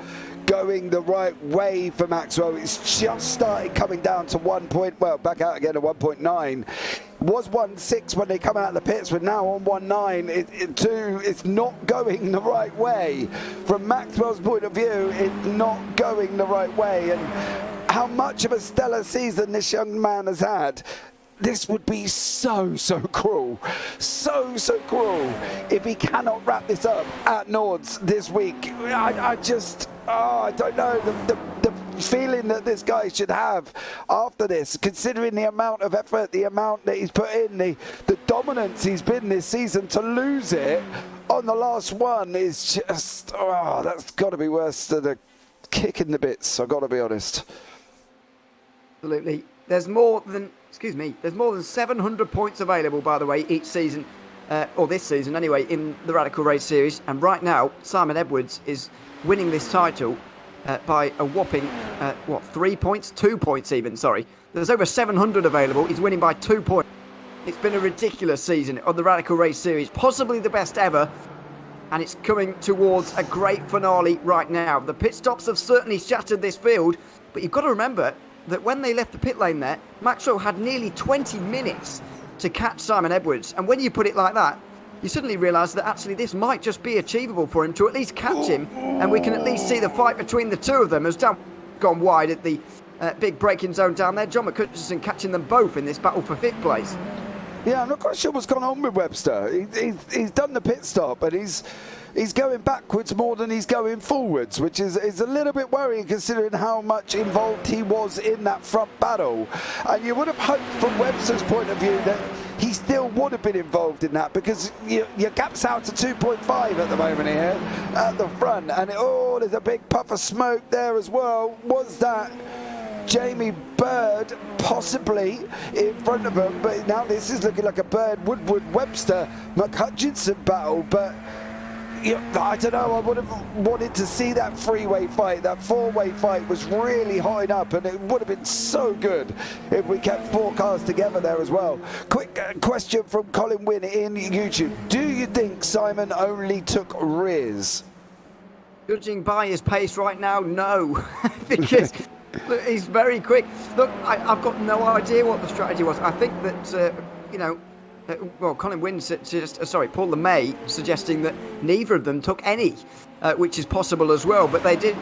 going the right way for Maxwell. It's just started coming down to 1 point, well, back out again at 1.9. Was 1.6 when they come out of the pits, but now on 1.9. It's not going the right way. From Maxwell's point of view, it's not going the right way. And how much of a stellar season this young man has had. This would be so cruel, so cruel if he cannot wrap this up at Nords this week. I don't know, the feeling that this guy should have after this, considering the amount of effort, the amount that he's put in, the dominance he's been this season, to lose it on the last one is just, that's got to be worse than a kick in the bits, I've got to be honest. Absolutely. There's more than 700 points available, by the way, each season, or this season anyway, in the Radical Race Series. And right now, Simon Edwards is winning this title by a whopping, 3 points? 2 points even, sorry. There's over 700 available. He's winning by 2 points. It's been a ridiculous season on the Radical Race Series, possibly the best ever, and it's coming towards a great finale right now. The pit stops have certainly shattered this field, but you've got to remember that when they left the pit lane there, Maxwell had nearly 20 minutes to catch Simon Edwards, and when you put it like that, you suddenly realise that actually this might just be achievable for him to at least catch him, and we can at least see the fight between the two of them as Dan gone wide at the big braking zone down there. John McHutchison catching them both in this battle for 5th place. Yeah, I'm not quite sure what's gone on with Webster. He's done the pit stop, and he's going backwards more than he's going forwards, which is a little bit worrying considering how much involved he was in that front battle. And you would have hoped from Webster's point of view that he still would have been involved in that, because your gap's out to 2.5 at the moment here at the front, and there's a big puff of smoke there as well. Was that Jamie Bird possibly in front of him? But now this is looking like a Bird, Woodward, Webster, McHutchison battle. But I don't know, I would have wanted to see that three-way fight. That four-way fight was really hot up, and it would have been so good if we kept 4 cars together there as well. Quick question from Colin Wynn in YouTube. Do you think Simon only took Riz? Judging by his pace right now, no. Because look, he's very quick. Look, I've got no idea what the strategy was. I think that, Colin Wynn Paul LeMay suggesting that neither of them took any, which is possible as well. But they did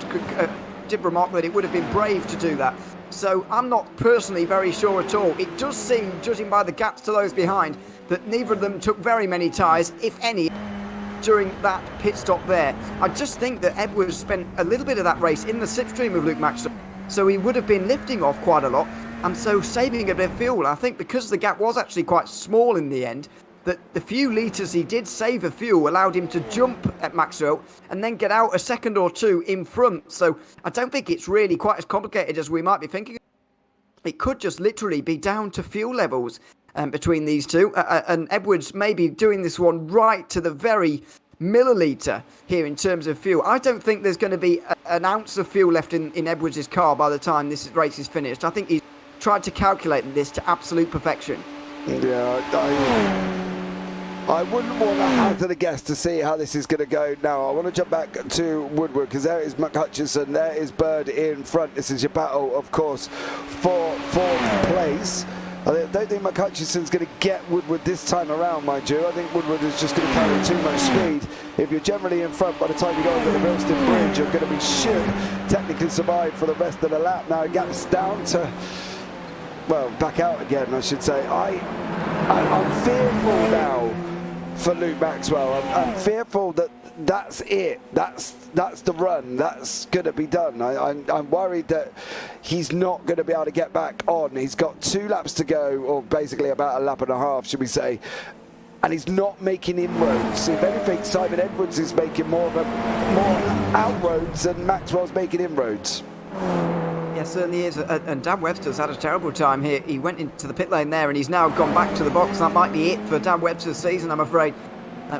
remark that it would have been brave to do that. So I'm not personally very sure at all. It does seem, judging by the gaps to those behind, that neither of them took very many tyres, if any, during that pit stop there. I just think that Edwards spent a little bit of that race in the slipstream of Luke Maxwell, so he would have been lifting off quite a lot, and so saving a bit of fuel. I think because the gap was actually quite small in the end, that the few litres he did save of fuel allowed him to jump at Maxwell and then get out a second or two in front. So I don't think it's really quite as complicated as we might be thinking. It could just literally be down to fuel levels between these two, and Edwards may be doing this one right to the very milliliter here in terms of fuel. I don't think there's going to be an ounce of fuel left in Edwards' car by the time this race is finished. I think he's tried to calculate this to absolute perfection. Yeah, I wouldn't want to hazard a guess to see how this is going to go now. I want to jump back to Woodward, because there is McHutchison, there is Bird in front. This is your battle, of course, for 4th place. I don't think McHutchison's going to get Woodward this time around, mind you. I think Woodward is just going to carry too much speed. If you're generally in front by the time you go over the Millstone Bridge, you're going to be should technically survive for the rest of the lap. Now it gets down to, well, back out again, I should say. I'm fearful now for Luke Maxwell. I'm fearful that that's it. That's the run. That's going to be done. I'm worried that he's not going to be able to get back on. He's got 2 laps to go, or basically about a lap and a half, should we say, and he's not making inroads. If anything, Simon Edwards is making more outroads than Maxwell's making inroads. Yeah, certainly is. And Dan Webster's had a terrible time here. He went into the pit lane there, and he's now gone back to the box. That might be it for Dan Webster's season, I'm afraid,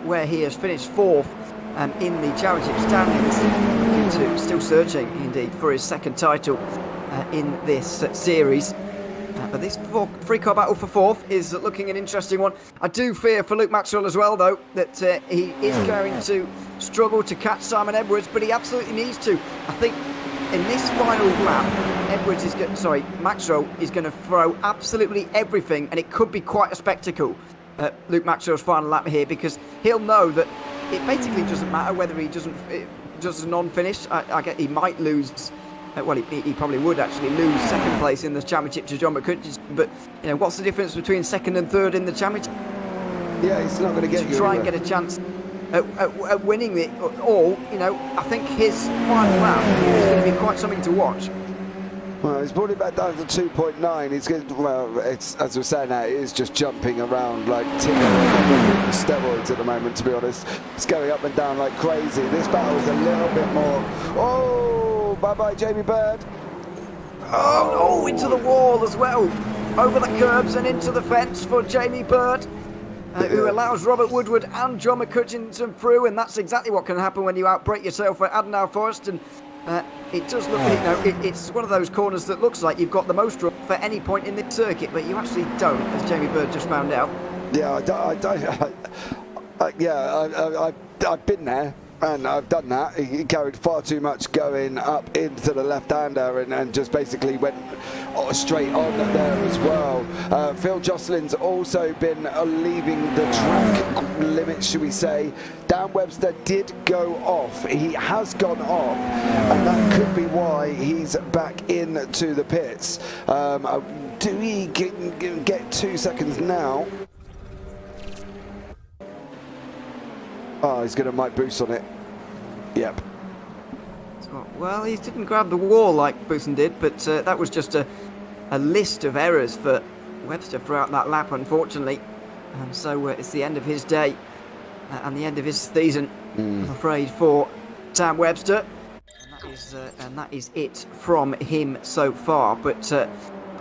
where he has finished 4th in the championship standings, still searching indeed for his 2nd title in this series. But this free-car battle for 4th is looking an interesting one. I do fear for Luke Maxwell as well, though, that he is going to struggle to catch Simon Edwards, but he absolutely needs to. I think in this final lap, Maxwell is going to throw absolutely everything, and it could be quite a spectacle. Luke Maxwell's final lap here, because he'll know that it basically doesn't matter whether he does a non-finish. I get he might lose. He probably would actually lose 2nd place in the championship to John McHutchison. But what's the difference between 2nd and 3rd in the championship? Yeah, he's not going to get you try and get a chance at winning it. Or I think his final lap is going to be quite something to watch. Well, he's brought it back down to 2.9. He's going to, it's, as we're saying now, it is just jumping around like steroids at the moment, to be honest. It's going up and down like crazy. This battle is a little bit more. Oh, bye-bye, Jamie Bird. Oh, into the wall as well. Over the curbs and into the fence for Jamie Bird, who allows Robert Woodward and John McHutchison through, and that's exactly what can happen when you outbrake yourself at Adenauer Forest. And It does look, it's one of those corners that looks like you've got the most room for any point in the circuit, but you actually don't, as Jamie Bird just found out. Yeah, I've been there. And I've done that. He carried far too much going up into the left-hander and just basically went straight on there as well. Phil Jocelyn's also been leaving the track limit, should we say. Dan Webster did go off. He has gone off, and that could be why he's back into the pits. Do we get 2 seconds now? Oh, he's going to might boost on it. Yep. Well, he didn't grab the wall like Boosen did, but that was just a list of errors for Webster throughout that lap, unfortunately. And so it's the end of his day and the end of his season, I'm afraid, for Sam Webster. And that is it from him so far. But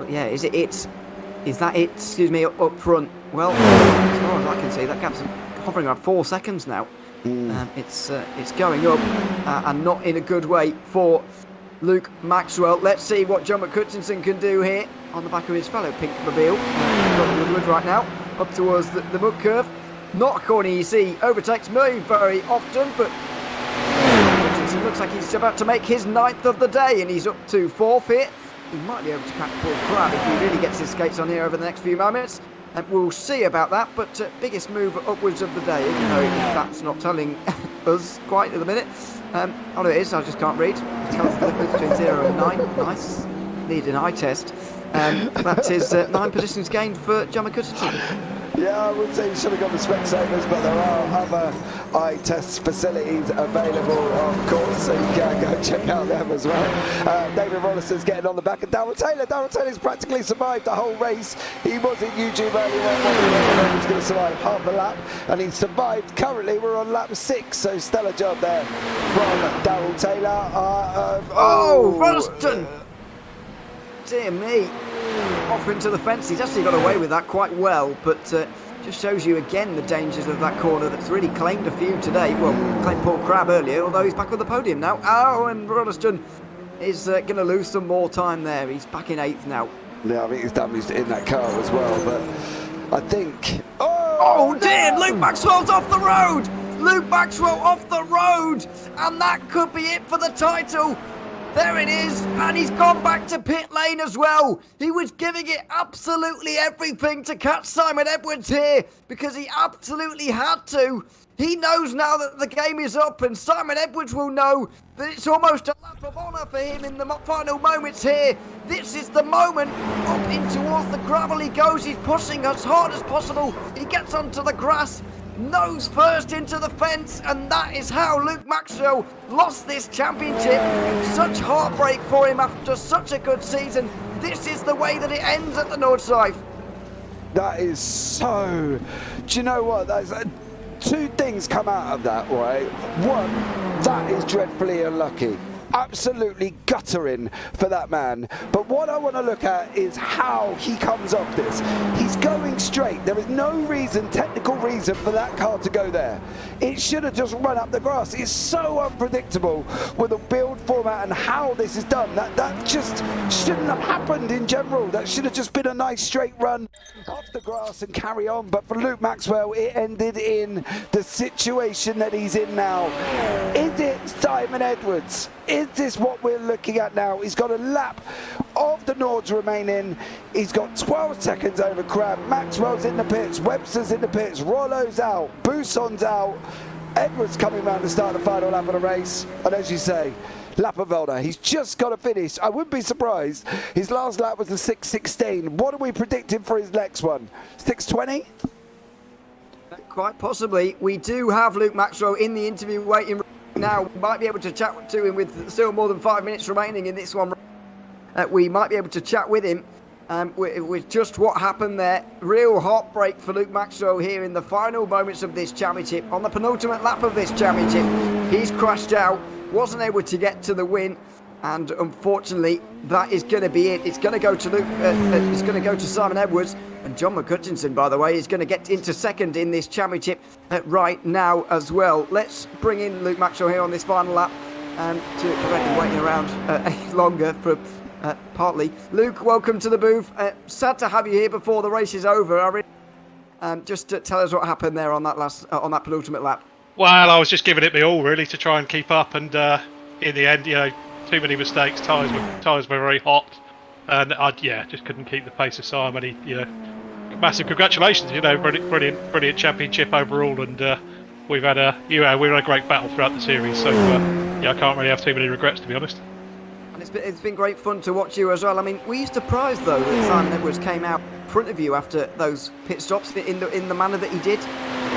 yeah, is it? Is that it? Excuse me, up front. Well, as far as I can see, that gap's hovering around 4 seconds now. It's going up and not in a good way for Luke Maxwell. Let's see what John McCutcheon can do here on the back of his fellow pink mobile. Got Woodward right now up towards the mud curve. Not a corner you see overtakes me very often, but McCutcheon looks like he's about to make his 9th of the day, and he's up to 4th here. He might be able to catch Paul Crabb if he really gets his skates on here over the next few moments. And we'll see about that, but biggest move upwards of the day, even though that's not telling us quite at the minute. Oh no, it is, I just can't read. It tells the difference between 0 and 9. Nice. Need an eye test. That is 9 positions gained for John McCutcheon. Yeah, I would say you should have got the Specsavers, but there are other eye test facilities available, of course, so you can go check out them as well. David Rolliston's getting on the back of Darrell Taylor. Darrell Taylor's practically survived the whole race. He was in YouTube earlier on, he was going to survive half a lap, and he survived. Currently, we're on lap 6, so stellar job there from Darrell Taylor. Rolliston! Dear me. Off into the fence. He's actually got away with that quite well, but just shows you again the dangers of that corner that's really claimed a few today. Well, claimed Paul Crabb earlier, although he's back on the podium now. Oh, and Rolliston is going to lose some more time there. He's back in 8th now. Yeah, I think he's damaged in that car as well, but I think... Oh dear, Luke Maxwell's off the road! Luke Maxwell off the road! And that could be it for the title! There it is, and he's gone back to pit lane as well. He was giving it absolutely everything to catch Simon Edwards here, because he absolutely had to. He knows now that the game is up, and Simon Edwards will know that it's almost a lap of honour for him in the final moments here. This is the moment. Up in towards the gravel he goes. He's pushing as hard as possible. He gets onto the grass. Nose first into the fence, and that is how Luke Maxwell lost this championship. Such heartbreak for him after such a good season. This is the way that it ends at the Nordschleife. That is so... Do you know what? That's... two things come out of that, right? One, that is dreadfully unlucky. Absolutely guttering for that man. But what I want to look at is how he comes off this. He's going straight. There is no reason, technical reason, for that car to go there. It should have just run up the grass. It's so unpredictable with the build format and how this is done. That just shouldn't have happened in general. That should have just been a nice straight run off the grass and carry on. But for Luke Maxwell, it ended in the situation that he's in now. Is it Simon Edwards? Is this what we're looking at now? He's got a lap of the Nords remaining. He's got 12 seconds over Crabb. Maxwell's in the pits. Webster's in the pits. Rollo's out. Buson's out. Edwards coming round to start the final lap of the race. And as you say, lap of honour. He's just got to finish. I wouldn't be surprised. His last lap was a 6:16. What are we predicting for his next one? 6:20? Quite possibly. We do have Luke Maxwell in the interview waiting now. We might be able to chat to him with still more than 5 minutes remaining in this one. We might be able to chat with him with just what happened there. Real heartbreak for Luke Maxwell here in the final moments of this championship. On the penultimate lap of this championship, he's crashed out, wasn't able to get to the win, and unfortunately that is going to be it. It's going to go to Luke. It's going to go to Simon Edwards, and John McCutcheon, by the way, is going to get into second in this championship right now as well. Let's bring in Luke Maxwell here on this final lap. to prevent him waiting around longer for partly. Luke, welcome to the booth. Sad to have you here before the race is over. Just tell us what happened there on that penultimate lap. Well, I was just giving it my all really to try and keep up, and in the end, too many mistakes. Tyres were very hot, and I just couldn't keep the pace of Simon. Massive congratulations, brilliant championship overall, and we've had we've had a great battle throughout the series. So I can't really have too many regrets, to be honest. And it's been great fun to watch you as well. I mean, were you surprised though that Simon Edwards came out in front of you after those pit stops in the manner that he did?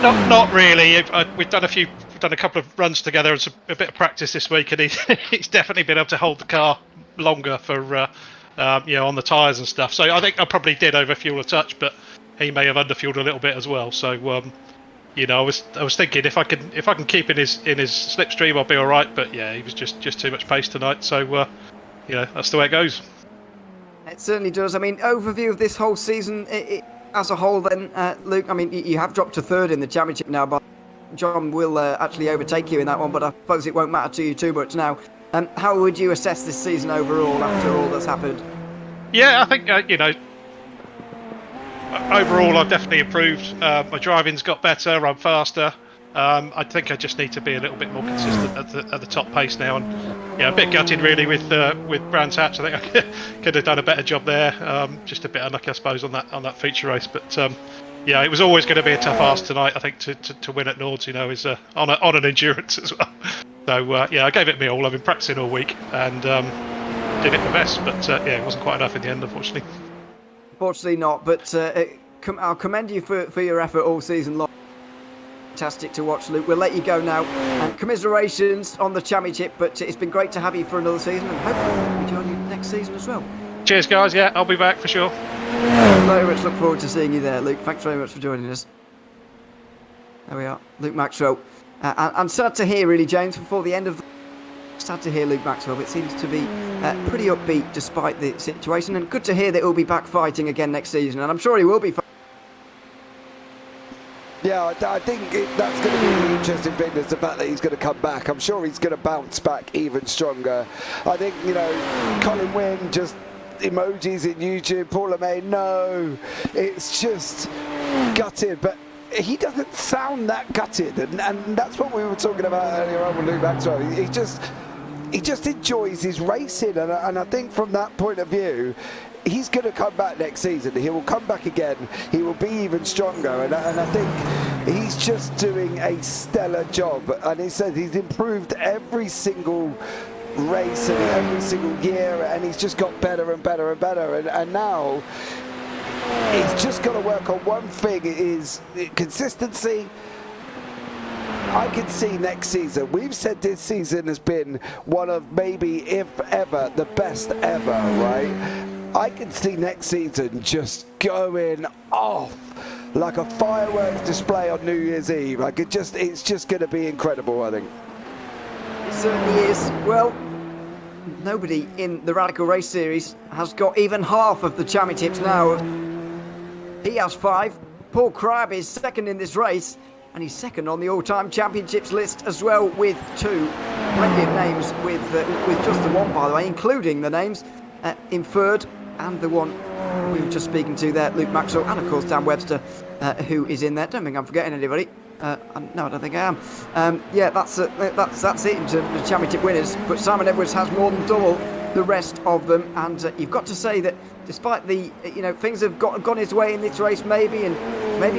Not really. We've done a couple of runs together and a bit of practice this week, and he's definitely been able to hold the car longer for on the tyres and stuff. So I think I probably did overfuel a touch, but he may have underfueled a little bit as well. So I was thinking if I can keep in his slipstream, I'll be all right. But yeah, he was just too much pace tonight. So that's the way it goes. It certainly does. I mean, overview of this whole season as a whole, then, Luke. I mean, you have dropped to third in the championship now, but John will actually overtake you in that one. But I suppose it won't matter to you too much now. How would you assess this season overall after all that's happened? Yeah, I think overall I've definitely improved. My driving's got better. I'm faster. I think I just need to be a little bit more consistent at the top pace now, and a bit gutted really with Brands Hatch. I think I could have done a better job there. Just a bit unlucky, I suppose, on that feature race. But it was always going to be a tough ask tonight. I think to win at Nords, is on an endurance as well. So I gave it my all. I've been practicing all week and did it my best, but it wasn't quite enough in the end, unfortunately. Unfortunately not, but I'll commend you for your effort all season long. Fantastic to watch, Luke. We'll let you go now. And commiserations on the championship, but it's been great to have you for another season, and hopefully we'll join you next season as well. Cheers, guys. Yeah, I'll be back for sure. Very much look forward to seeing you there, Luke. Thanks very much for joining us. There we are, Luke Maxwell. I'm sad to hear, really, James, before the end of sad to hear Luke Maxwell. It seems to be pretty upbeat despite the situation, and good to hear that he'll be back fighting again next season, and I'm sure he will be. Yeah, I think that's going to be the interesting thing, is the fact that he's going to come back. I'm sure he's going to bounce back even stronger. I think, Colin Wynn, just emojis in YouTube, Paula May, no. It's just gutted, but he doesn't sound that gutted, and that's what we were talking about earlier on with Luke Maxwell. He just enjoys his racing, and I think from that point of view, he's going to come back next season. He will come back again. He will be even stronger, and I think he's just doing a stellar job. And he said he's improved every single race and every single year, and he's just got better and better and better. And now he's just got to work on one thing: is consistency. I can see next season. We've said this season has been one of maybe, if ever, the best ever, right? I can see next season just going off like a fireworks display on New Year's Eve. It's just going to be incredible, I think. It certainly is. Well, nobody in the Radical Race Series has got even half of the championships now. He has 5. Paul Crabb is second in this race, and he's second on the all-time championships list as well with 2. Plenty of names with just the one, by the way, including the names in third. And the one we were just speaking to there, Luke Maxwell, and of course Dan Webster, who is in there. Don't think I'm forgetting anybody. No, I don't think I am. That's it in terms of the championship winners. But Simon Edwards has more than double the rest of them, and you've got to say that despite the things have gone his way in this race, maybe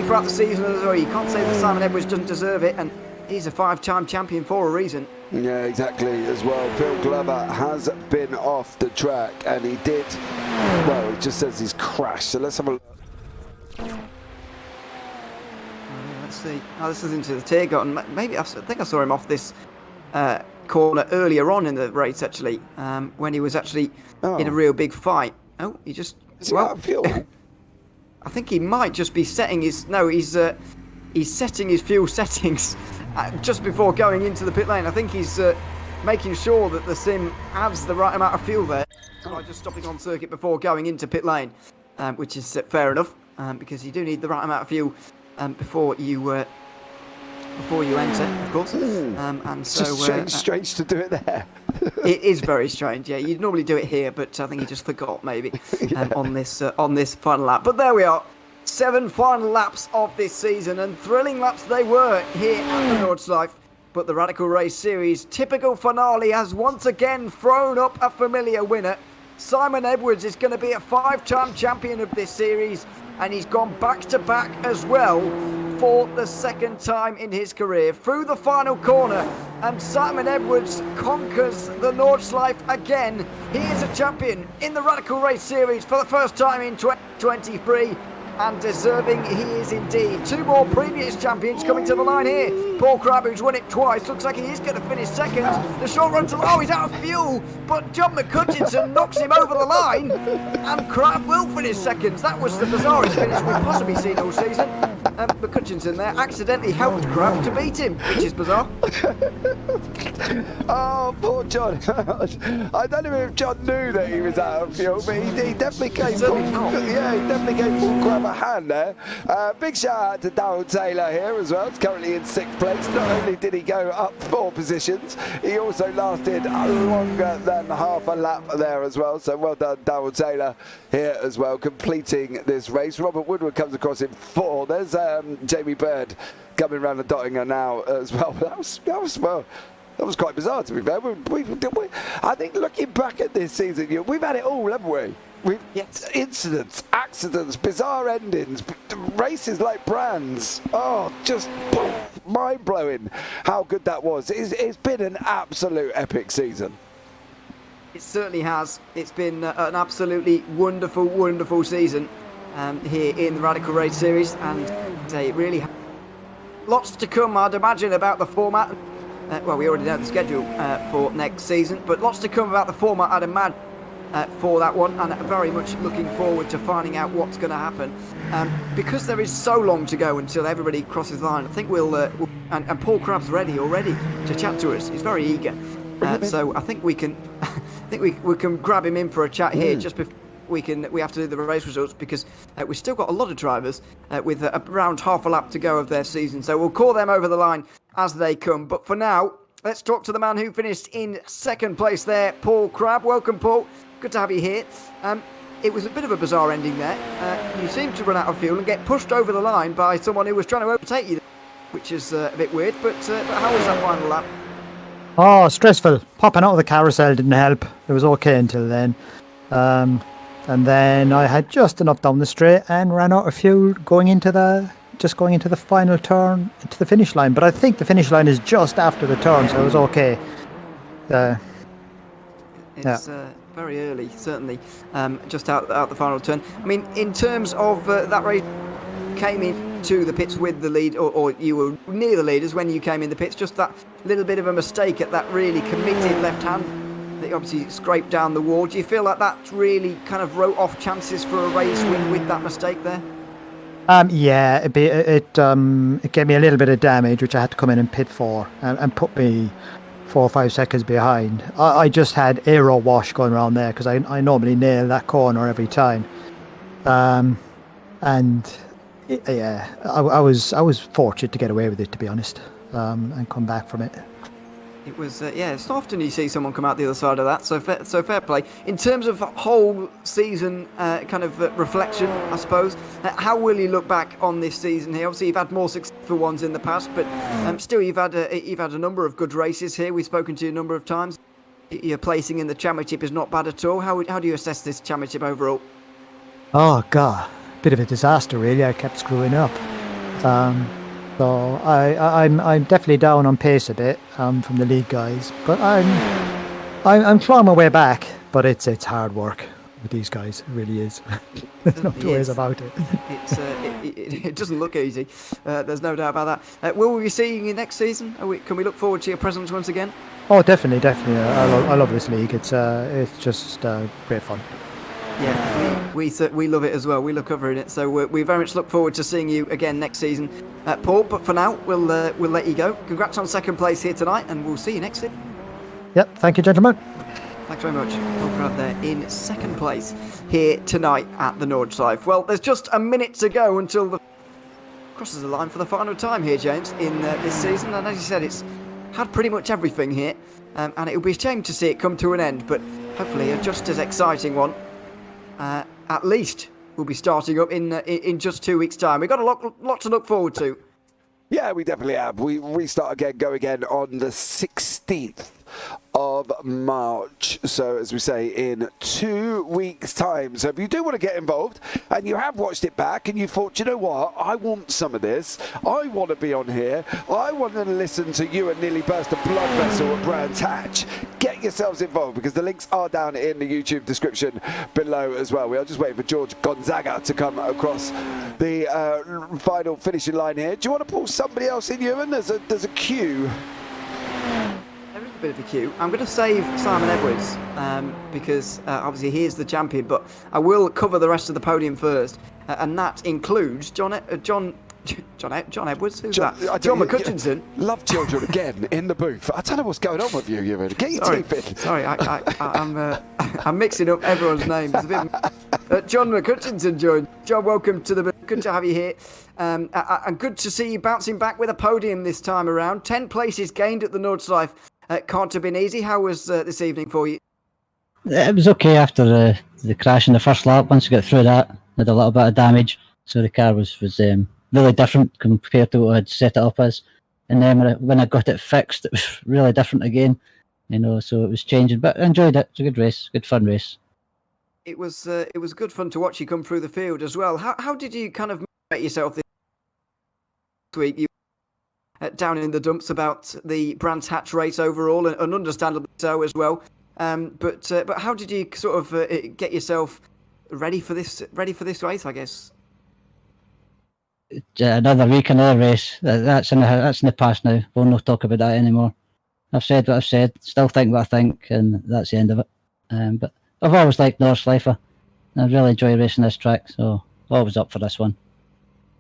throughout the season as well, you can't say that Simon Edwards doesn't deserve it, and he's a 5-time champion for a reason. Yeah, exactly, as well. Bill Glover has been off the track, and he did, well, it just says he's crashed, so let's have a look. Let's see. Oh, this is into the tear garden. Maybe I think I saw him off this corner earlier on in the race, actually, when he was actually in a real big fight. Oh, he just... Is he out of fuel? I think he might just be setting his... No, he's setting his fuel settings just before going into the pit lane. I think he's making sure that the sim adds the right amount of fuel there by just stopping on circuit before going into pit lane, which is fair enough, because you do need the right amount of fuel before you before you enter, of course. And so It's strange to do it there. it is very strange. Yeah, you'd normally do it here, but I think he just forgot maybe on this final lap. But there we are. 7 final laps of this season, and thrilling laps they were here at the Nordschleife. But the Radical Race Series typical finale has once again thrown up a familiar winner. Simon Edwards is going to be a 5-time champion of this series, and he's gone back-to-back as well for the 2nd time in his career. Through the final corner, and Simon Edwards conquers the Nordschleife again. He is a champion in the Radical Race Series for the first time in 2023. And deserving he is indeed. 2 more previous champions coming to the line here. Paul Crabb, who's won it twice, looks like he is going to finish 2nd. The short run to... Oh, he's out of fuel. But John McCutcheon knocks him over the line. And Crabb will finish 2nd. That was the bizarrest finish we've possibly seen all season. McCutcheon there accidentally helped Crabb to beat him, which is bizarre. Oh, poor John. I don't know if John knew that he was out of fuel, but he definitely gave Paul Crabb a hand there. Big shout out to Darryl Taylor here as well. He's currently in 6th place. Not only did he go up 4 positions, he also lasted longer than half a lap there as well. So well done, Darryl Taylor here as well, completing this race. Robert Woodward comes across in 4. There's Jamie Bird coming around the Dottinger now as well. That was quite bizarre, to be fair. I think looking back at this season, we've had it all, haven't we? Incidents, accidents, bizarre endings, races like Brands. Oh, just mind-blowing how good that was. It's been an absolute epic season. It certainly has. It's been an absolutely wonderful, wonderful season here in the Radical Race Series, and it really has. Lots to come, I'd imagine, about the format. Well, we already know the schedule for next season, but lots to come about the format, I'd imagine, for that one, and very much looking forward to finding out what's going to happen. Because there is so long to go until everybody crosses the line, I think and Paul Crabb's ready already to chat to us. He's very eager. So I think we can we can grab him in for a chat here just before we have to do the race results, because we've still got a lot of drivers with around half a lap to go of their season. So we'll call them over the line as they come. But for now, let's talk to the man who finished in 2nd place there, Paul Crabb. Welcome, Paul. Good to have you here. It was a bit of a bizarre ending there. You seemed to run out of fuel and get pushed over the line by someone who was trying to overtake you, which is a bit weird. But how was that final lap? Oh, stressful. Popping out of the carousel didn't help. It was okay until then. And then I had just enough down the straight and ran out of fuel going into the final turn to the finish line. But I think the finish line is just after the turn, so it was okay. It's very early, certainly, just out the final turn. I mean, in terms of that race, came into the pits with the lead, or you were near the leaders when you came in the pits, just that little bit of a mistake at that really committed left hand that obviously scraped down the wall. Do you feel like that really kind of wrote off chances for a race win with that mistake there? Yeah, it gave me a little bit of damage, which I had to come in and pit for, and put me 4 or 5 seconds behind. I just had aero wash going around there because I normally nail that corner every time, and I was fortunate to get away with it, to be honest, and come back from it. It was, it's not often you see someone come out the other side of that, so fair play. In terms of whole season reflection, I suppose, how will you look back on this season here? Obviously, you've had more successful ones in the past, but still, you've had a number of good races here. We've spoken to you a number of times. Your placing in the championship is not bad at all. How do you assess this championship overall? Oh, God, bit of a disaster, really. I kept screwing up. So I'm definitely down on pace a bit from the lead guys, but I'm clawing my way back. But it's hard work with these guys. It really is. There's no two ways about it. It doesn't look easy. There's no doubt about that. Will we be seeing you next season? Can we look forward to your presence once again? Oh, definitely. I love this league. It's just great fun. Yeah, we love it as well. We love covering it, so we very much look forward to seeing you again next season, Paul. But for now, we'll let you go. Congrats on 2nd place here tonight, and we'll see you next season. Yep, thank you, gentlemen. Thanks very much. Paul Crabb there in 2nd place here tonight at the Nordschleife. Well, there's just a minute to go until the crosses the line for the final time here, James, in this season. And as you said, it's had pretty much everything here. And it would be a shame to see it come to an end, but hopefully a just as exciting one, at least, will be starting up in just 2 weeks' time. We've got a lot to look forward to. Yeah, we definitely have. We restart go again on the 16th of March. So, as we say, in 2 weeks' time. So, if you do want to get involved and you have watched it back and you thought, you know what, I want some of this, I want to be on here, I want to listen to Ewan nearly burst a blood vessel at Brands Hatch, get yourselves involved because the links are down in the YouTube description below as well. We are just waiting for George Gonzaga to come across the final finishing line here. Do you want to pull somebody else in, Ewan? There's a queue. There is a bit of a queue. I'm going to save Simon Edwards because obviously he is the champion, but I will cover the rest of the podium first, and that includes John Edwards. Who's that? John McCutcheon. Love children again in the booth. I don't know what's going on with you, Ewan. Get your teeth in. Sorry, I'm mixing up everyone's names. It's a bit. John McCutcheon joined. John, welcome to the booth. Good to have you here. And good to see you bouncing back with a podium this time around. 10 places gained at the Nordschleife. Can't have been easy. How was this evening for you? It was okay after the crash in the first lap. Once we got through that, had a little bit of damage. So the car was really different compared to what I'd set it up as. And then when I got it fixed, it was really different again. So it was changing. But I enjoyed it. It was a good race, good fun race. It was good fun to watch you come through the field as well. How did you kind of motivate yourself this week? You down in the dumps about the Brands Hatch race overall, and understandably so as well. But how did you sort of get yourself ready for this race? I guess. Another week, another race. That's in the past now. We'll not talk about that anymore. I've said what I've said. Still think what I think, and that's the end of it. But I've always liked Nordschleife. I really enjoy racing this track, so always up for this one.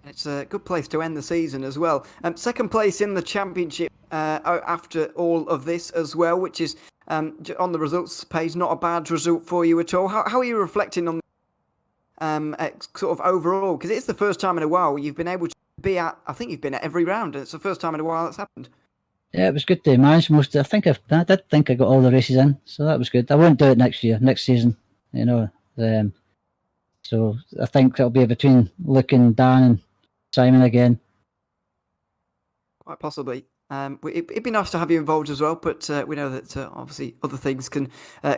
It's a good place to end the season as well. Second place in the championship after all of this as well, which is on the results page, not a bad result for you at all. How are you reflecting on sort of overall? Because it's the first time in a while you've been able to be at. I think you've been at every round. It's the first time in a while that's happened. Yeah, it was good to manage most. I did think I got all the races in, so that was good. I won't do it next season. So I think it'll be between Luke and Dan and Simon again. Quite possibly. It'd be nice to have you involved as well, but we know that obviously other things can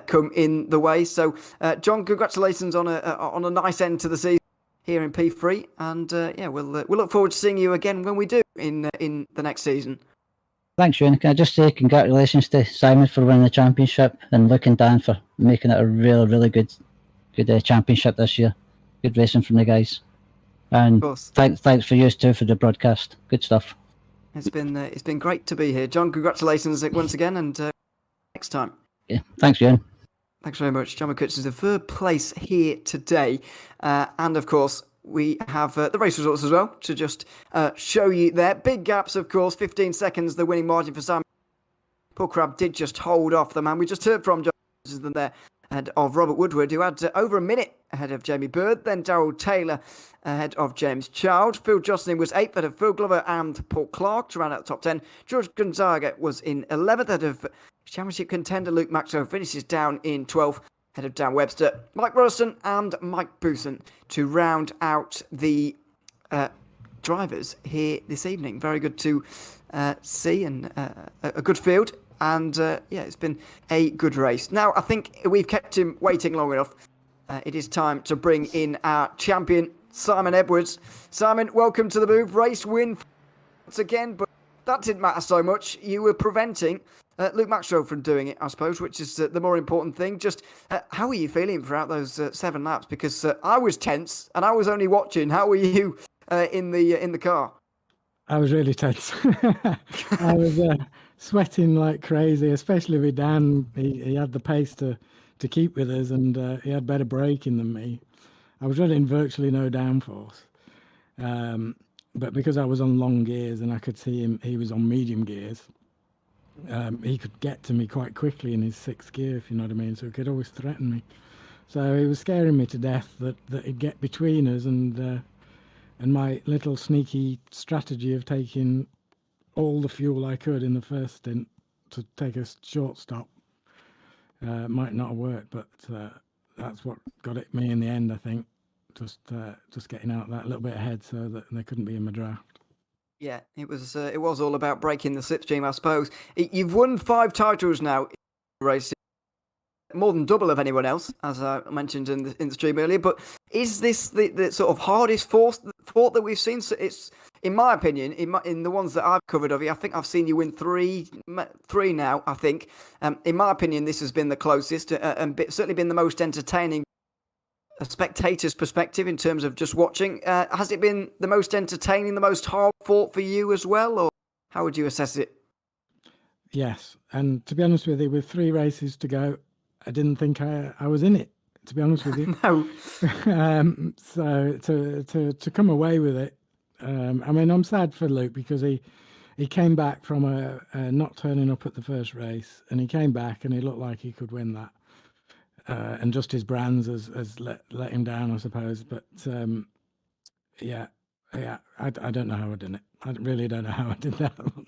come in the way. So, John, congratulations on a nice end to the season here in P3, and we'll look forward to seeing you again when we do in the next season. Thanks, Ewan. Can I just say congratulations to Simon for winning the championship, and Luke and Dan for making it a really, really good championship this year. Good racing from the guys. And thanks for you too for the broadcast. Good stuff. It's been great to be here, John. Congratulations once again, and next time. Yeah, thanks, Ewan. Thanks very much. John McCutcheon is in third place here today, and of course we have the race results as well to just show you there. Big gaps, of course. 15 seconds, the winning margin for Simon. Paul Crabb did just hold off the man we just heard from, John McCutcheon there. Ahead of Robert Woodward, who had over a minute ahead of Jamie Bird. Then Darrell Taylor ahead of James Child. Phil Jocelyn was 8th ahead of Phil Glover and Paul Clark to round out the top 10. George Gonzaga was in 11th ahead of championship contender Luke Maxwell. Finishes down in 12th ahead of Dan Webster. Mike Royston and Mike Booson to round out the drivers here this evening. Very good to see, and a good field. And it's been a good race. Now, I think we've kept him waiting long enough. It is time to bring in our champion, Simon Edwards. Simon, welcome to the booth. Race win once again, but that didn't matter so much. You were preventing Luke Maxwell from doing it, I suppose, which is the more important thing. Just how were you feeling throughout those 7 laps? Because I was tense and I was only watching. How were you in the car? I was really tense. I was sweating like crazy, especially with Dan. He had the pace to keep with us, and he had better braking than me. I was running virtually no downforce. But because I was on long gears and I could see him, he was on medium gears, he could get to me quite quickly in his 6th gear, if you know what I mean. So he could always threaten me. So he was scaring me to death that he'd get between us, and and my little sneaky strategy of taking all the fuel I could in the first stint to take a short stop might not have worked, but that's what got it me in the end, I think. Just getting out that little bit ahead so that they couldn't be in my draft. Yeah, it was all about breaking the slipstream, I suppose. You've won 5 titles now in the race, more than double of anyone else, as I mentioned in the stream earlier. But is this the sort of hardest fought that we've seen? So it's, in my opinion, in the ones that I've covered of you, I think I've seen you win three now, I think. In my opinion, this has been the closest and certainly been the most entertaining. A spectator's perspective in terms of just watching. Has it been the most entertaining, the most hard fought for you as well, or how would you assess it? Yes, and to be honest with you, with 3 races to go, I didn't think I was in it, to be honest with you. No. So to come away with it, I mean, I'm sad for Luke because he came back from a not turning up at the first race, and he came back and he looked like he could win that. And just his brands has let him down, I suppose. But yeah, I don't know how I did it. I really don't know how I did that one.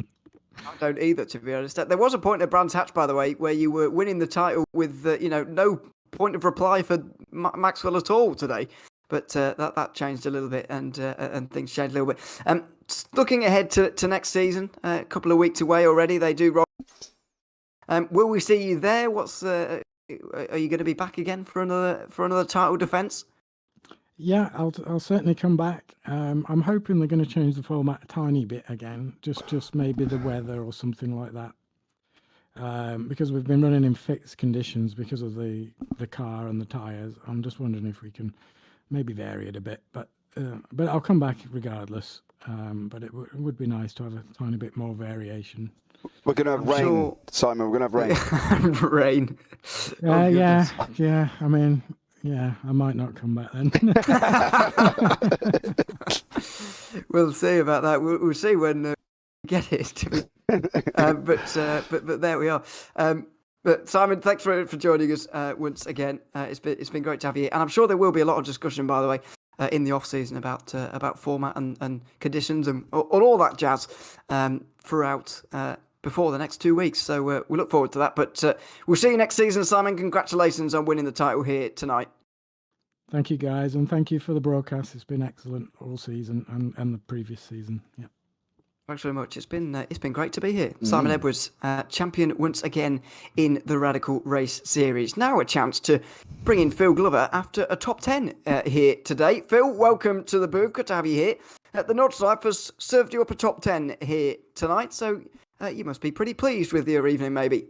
I don't either, to be honest. There was a point at Brands Hatch, by the way, where you were winning the title with no point of reply for Maxwell at all today. But that changed a little bit, and things changed a little bit. Looking ahead to next season, a couple of weeks away already. They do roll. Will we see you there? Are you going to be back again for another title defence? Yeah, I'll certainly come back. I'm hoping they're going to change the format a tiny bit again, just maybe the weather or something like that. Because we've been running in fixed conditions because of the car and the tyres. I'm just wondering if we can maybe vary it a bit, but I'll come back regardless. But it would be nice to have a tiny bit more variation. We're going to have rain, sure. Simon. We're going to have rain. Rain. Yeah. I mean, yeah, I might not come back then. We'll see about that. We'll see when we get it. But there we are. But Simon, thanks for joining us once again. It's been great to have you here. And I'm sure there will be a lot of discussion, by the way, in the off season about format and conditions and all that jazz throughout. Before the next 2 weeks. So we look forward to that. But we'll see you next season, Simon. Congratulations on winning the title here tonight. Thank you, guys. And thank you for the broadcast. It's been excellent all season and the previous season. Yeah. Thanks very much. It's been great to be here. Simon Edwards, champion once again in the Radical Race Series. Now a chance to bring in Phil Glover after a top 10 here today. Phil, welcome to the booth. Good to have you here. The Nordschleife has served you up a top 10 here tonight. So you must be pretty pleased with your evening, maybe.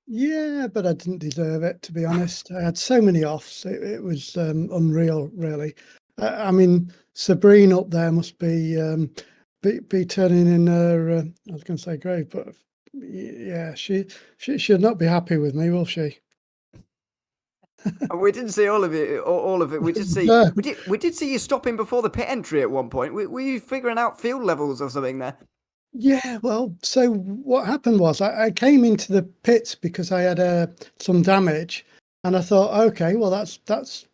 Yeah, but I didn't deserve it, to be honest. I had so many offs. It was unreal, really. I mean, Sabrina up there must be turning in her, I was going to say grave, but yeah, she should not be happy with me, will she? We didn't see all of it. We did see No. we did see you stopping before the pit entry at one point. Were you figuring out fuel levels or something there? Yeah, well, so what happened was I came into the pits because I had some damage, and I thought, okay, well, that's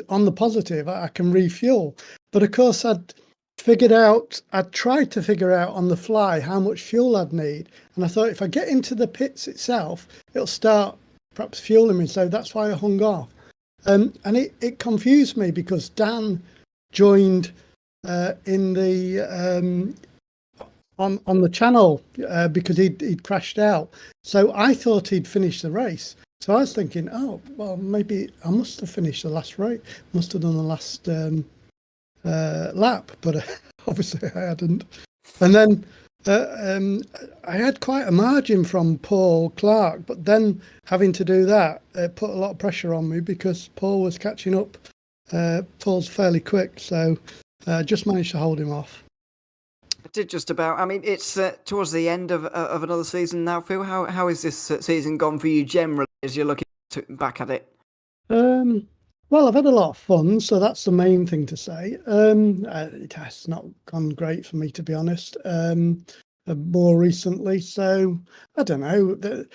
on the positive. I can refuel. But of course, I'd tried to figure out on the fly how much fuel I'd need. And I thought if I get into the pits itself, it'll start perhaps fueling me. So that's why I hung off. And it confused me because Dan joined in the on the channel because he'd crashed out. So I thought he'd finished the race. So I was thinking, oh, well, maybe I must have finished the last race, must have done the last lap, but obviously I hadn't. And then I had quite a margin from Paul Clark, but then having to do that put a lot of pressure on me because Paul was catching up. Paul's fairly quick, so I just managed to hold him off. I did just about. I mean, it's towards the end of another season now, Phil. How is this season gone for you generally as you're looking back at it? Well, I've had a lot of fun, so that's the main thing to say. It has not gone great for me, to be honest, more recently. So, I don't know.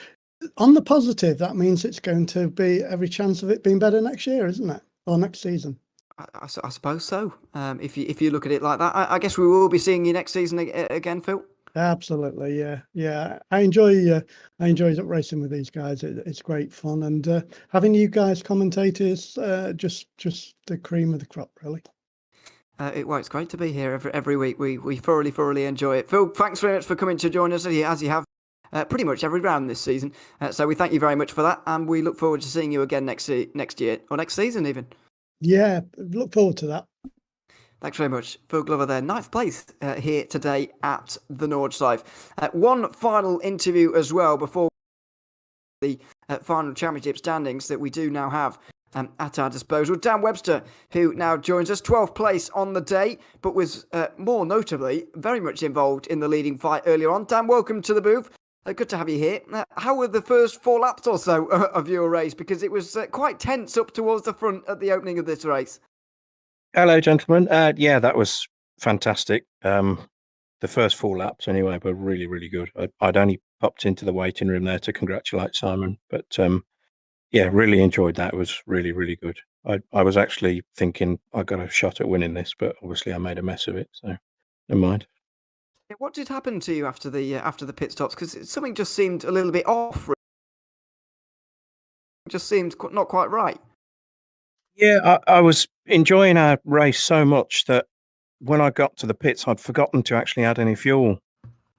On the positive, that means it's going to be every chance of it being better next year, isn't it? Or next season. I suppose so. If you look at it like that, I guess we will be seeing you next season again, Phil. Absolutely, yeah. I enjoy racing with these guys. It's great fun, and having you guys commentators, just the cream of the crop, really. It's great to be here every week. We thoroughly enjoy it. Phil, thanks very much for coming to join us as you have pretty much every round this season. So we thank you very much for that, and we look forward to seeing you again next year or next season even. Yeah, look forward to that. Thanks very much. Phil Glover there, 9th place here today at the Nordschleife. One final interview as well before the final championship standings that we do now have at our disposal. Dan Webster, who now joins us, 12th place on the day, but was more notably very much involved in the leading fight earlier on. Dan, welcome to the booth. Good to have you here. How were the first 4 laps or so of your race? Because it was quite tense up towards the front at the opening of this race. Hello, gentlemen. Yeah, that was fantastic. The first 4 laps, anyway, were really good. I'd only popped into the waiting room there to congratulate Simon, but yeah, really enjoyed that. It was really good. I was actually thinking I got a shot at winning this, but obviously I made a mess of it, so never mind. What did happen to you after the pit stops? Because something just seemed a little bit off. It just seemed not quite right. Yeah, I was enjoying our race so much that when I got to the pits, I'd forgotten to actually add any fuel.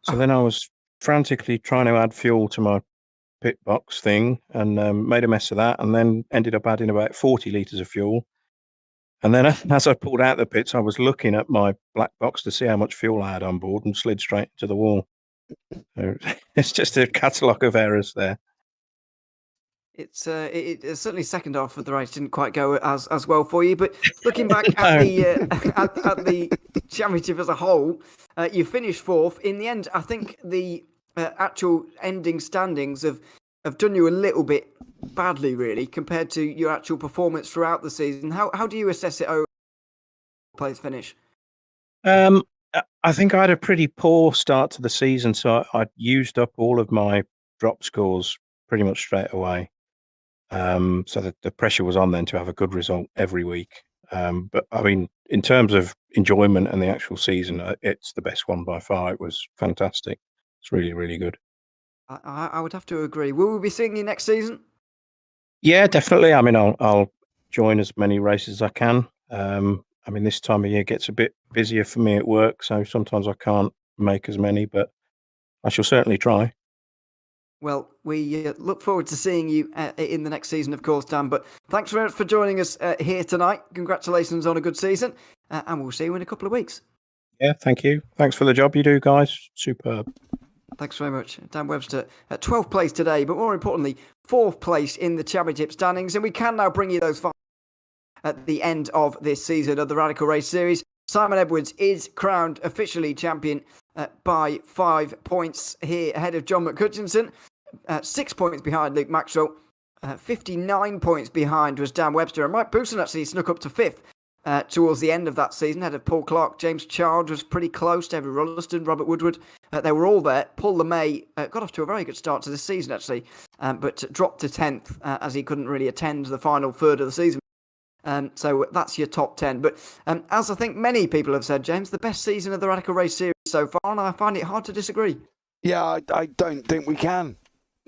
So then I was frantically trying to add fuel to my pit box thing and made a mess of that, and then ended up adding about 40 litres of fuel. And then as I pulled out the pits, I was looking at my black box to see how much fuel I had on board and slid straight into the wall. So it's just a catalogue of errors there. It's certainly second half of the race didn't quite go as well for you. But looking back at the championship as a whole, you finished 4th. In the end, I think the actual ending standings have done you a little bit badly, really, compared to your actual performance throughout the season. How do you assess it over place finish? I think I had a pretty poor start to the season, so I used up all of my drop scores pretty much straight away. So that the pressure was on then to have a good result every week. But I mean, in terms of enjoyment and the actual season, it's the best one by far. It was fantastic. It's really good. I would have to agree. Will we be seeing you next season? Yeah, definitely. I mean, I'll join as many races as I can. I mean, this time of year gets a bit busier for me at work, so sometimes I can't make as many, but I shall certainly try. Well, we look forward to seeing you in the next season, of course, Dan. But thanks very much for joining us here tonight. Congratulations on a good season, and we'll see you in a couple of weeks. Yeah, thank you. Thanks for the job you do, guys. Superb. Thanks very much. Dan Webster at 12th place today, but more importantly, 4th place in the championship standings. And we can now bring you those 5 at the end of this season of the Radical Race Series. Simon Edwards is crowned officially champion by 5 points here ahead of John McCutchinson. 6 points behind Luke Maxwell. 59 points behind was Dan Webster. And Mike Booson actually snuck up to 5th towards the end of that season, ahead of Paul Clark. James Child was pretty close. David Rulliston, Robert Woodward. They were all there. Paul LeMay got off to a very good start to this season, actually, but dropped to 10th as he couldn't really attend the final third of the season. So that's your top 10. But as I think many people have said, James, the best season of the Radical Race Series so far, and I find it hard to disagree. Yeah, I don't think we can.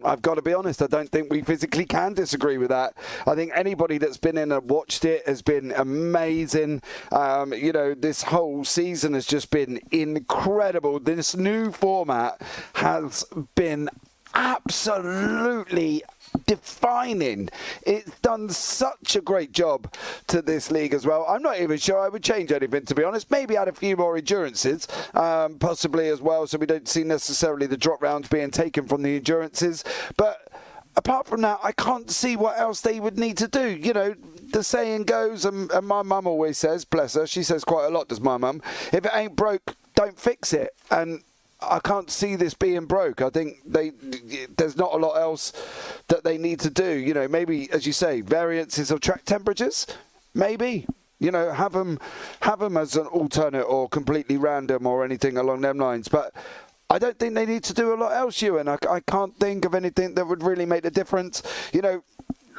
I've got to be honest, I don't think we physically can disagree with that. I think anybody that's been in and watched it has been amazing. This whole season has just been incredible. This new format has been absolutely defining. It's done such a great job to this league as well. I'm not even sure I would change anything, to be honest. Maybe add a few more endurances, possibly as well, so we don't see necessarily the drop rounds being taken from the endurances. But apart from that, I can't see what else they would need to do. You know, the saying goes, and my mum always says, bless her, she says quite a lot, does my mum, if it ain't broke, don't fix it. And I can't see this being broke. I think there's not a lot else that they need to do. You know, maybe, as you say, variances of track temperatures, maybe. You know, have them as an alternate or completely random or anything along them lines. But I don't think they need to do a lot else, Ewan. I can't think of anything that would really make a difference. You know,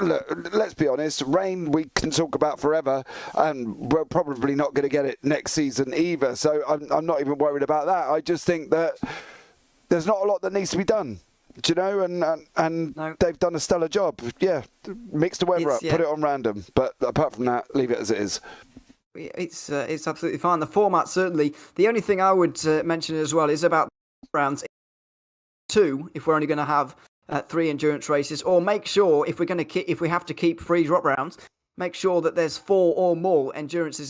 look, let's be honest, rain we can talk about forever, and we're probably not going to get it next season either. So I'm not even worried about that. I just think that there's not a lot that needs to be done. Do you know? And No. they've done a stellar job. Yeah, mix the weather up, put it on random. But apart from that, leave it as it is. It's absolutely fine. The format, certainly. The only thing I would mention as well is about rounds 2, if we're only going to have 3 endurance races, or make sure if we have to keep 3 drop rounds, make sure that there's 4 or more endurances.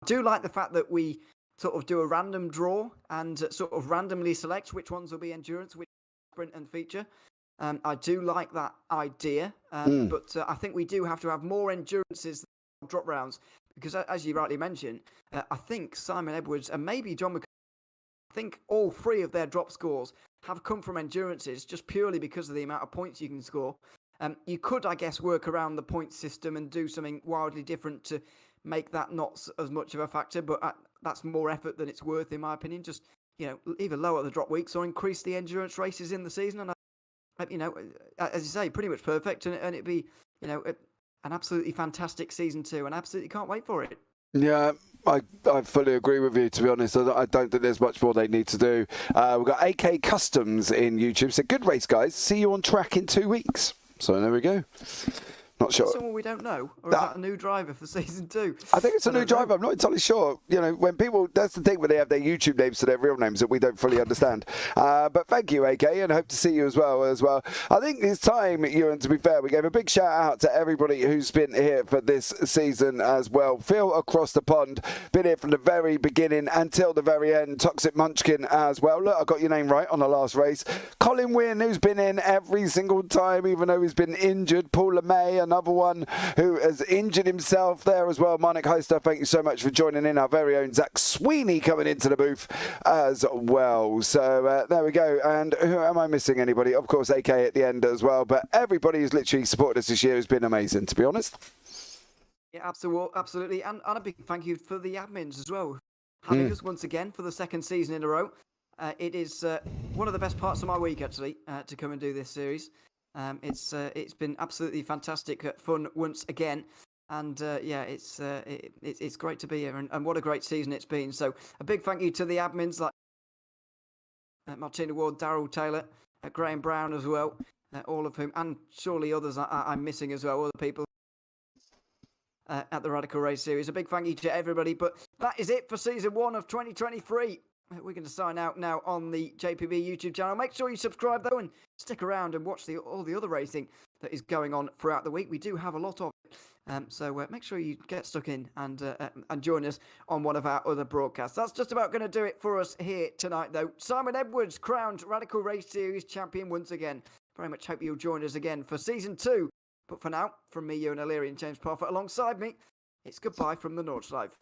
I do like the fact that we sort of do a random draw and sort of randomly select which ones will be endurance, which sprint and feature. I do like that idea, but I think we do have to have more endurances than drop rounds. Because as you rightly mentioned, I think Simon Edwards and maybe John McCall, I think all 3 of their drop scores have come from endurances just purely because of the amount of points you can score. You could, I guess, work around the point system and do something wildly different to make that not as much of a factor, but that's more effort than it's worth, in my opinion. Just, either lower the drop weeks or increase the endurance races in the season. And, as you say, pretty much perfect. And it'd be, an absolutely fantastic season 2, and absolutely can't wait for it. Yeah, I fully agree with you, to be honest. I don't think there's much more they need to do. We've got AK Customs in YouTube. So good race, guys. See you on track in 2 weeks. So there we go. Not sure. Someone we don't know, or is that a new driver for season 2? I think it's a new driver. I'm not entirely sure. When people, that's the thing when they have their YouTube names to their real names that we don't fully understand. But thank you, AK, and hope to see you as well. I think it's time, Ewan, to be fair, we gave a big shout out to everybody who's been here for this season as well. Phil across the pond, been here from the very beginning until the very end. Toxic Munchkin as well. Look, I got your name right on the last race. Colin Wynn, who's been in every single time, even though he's been injured. Paul LeMay, another one who has injured himself there as well. Monik Heister, thank you so much for joining in. Our very own Zach Sweeney coming into the booth as well. So there we go. And who am I missing? Anybody? Of course, AK at the end as well. But everybody who's literally supported us this year has been amazing, to be honest. Yeah, absolutely. And a big thank you for the admins as well. Having us once again for the 2nd season in a row. It is one of the best parts of my week, actually, to come and do this series. It's been absolutely fantastic fun once again, and it's great to be here, and what a great season it's been. So a big thank you to the admins like Martina Ward, Darryl Taylor, Graham Brown as well, all of whom, and surely others I'm missing as well, other people at the Radical Race series. A big thank you to everybody. But that is it for season 1 of 2023. We're going to sign out now on the JPB YouTube channel. Make sure you subscribe, though, and stick around and watch all the other racing that is going on throughout the week. We do have a lot of it. So make sure you get stuck in and join us on one of our other broadcasts. That's just about going to do it for us here tonight, though. Simon Edwards, crowned Radical Race Series champion once again. Very much hope you'll join us again for season 2. But for now, from me, Ewan O'Leary, and James Parfitt alongside me, it's goodbye from the Nordschleife.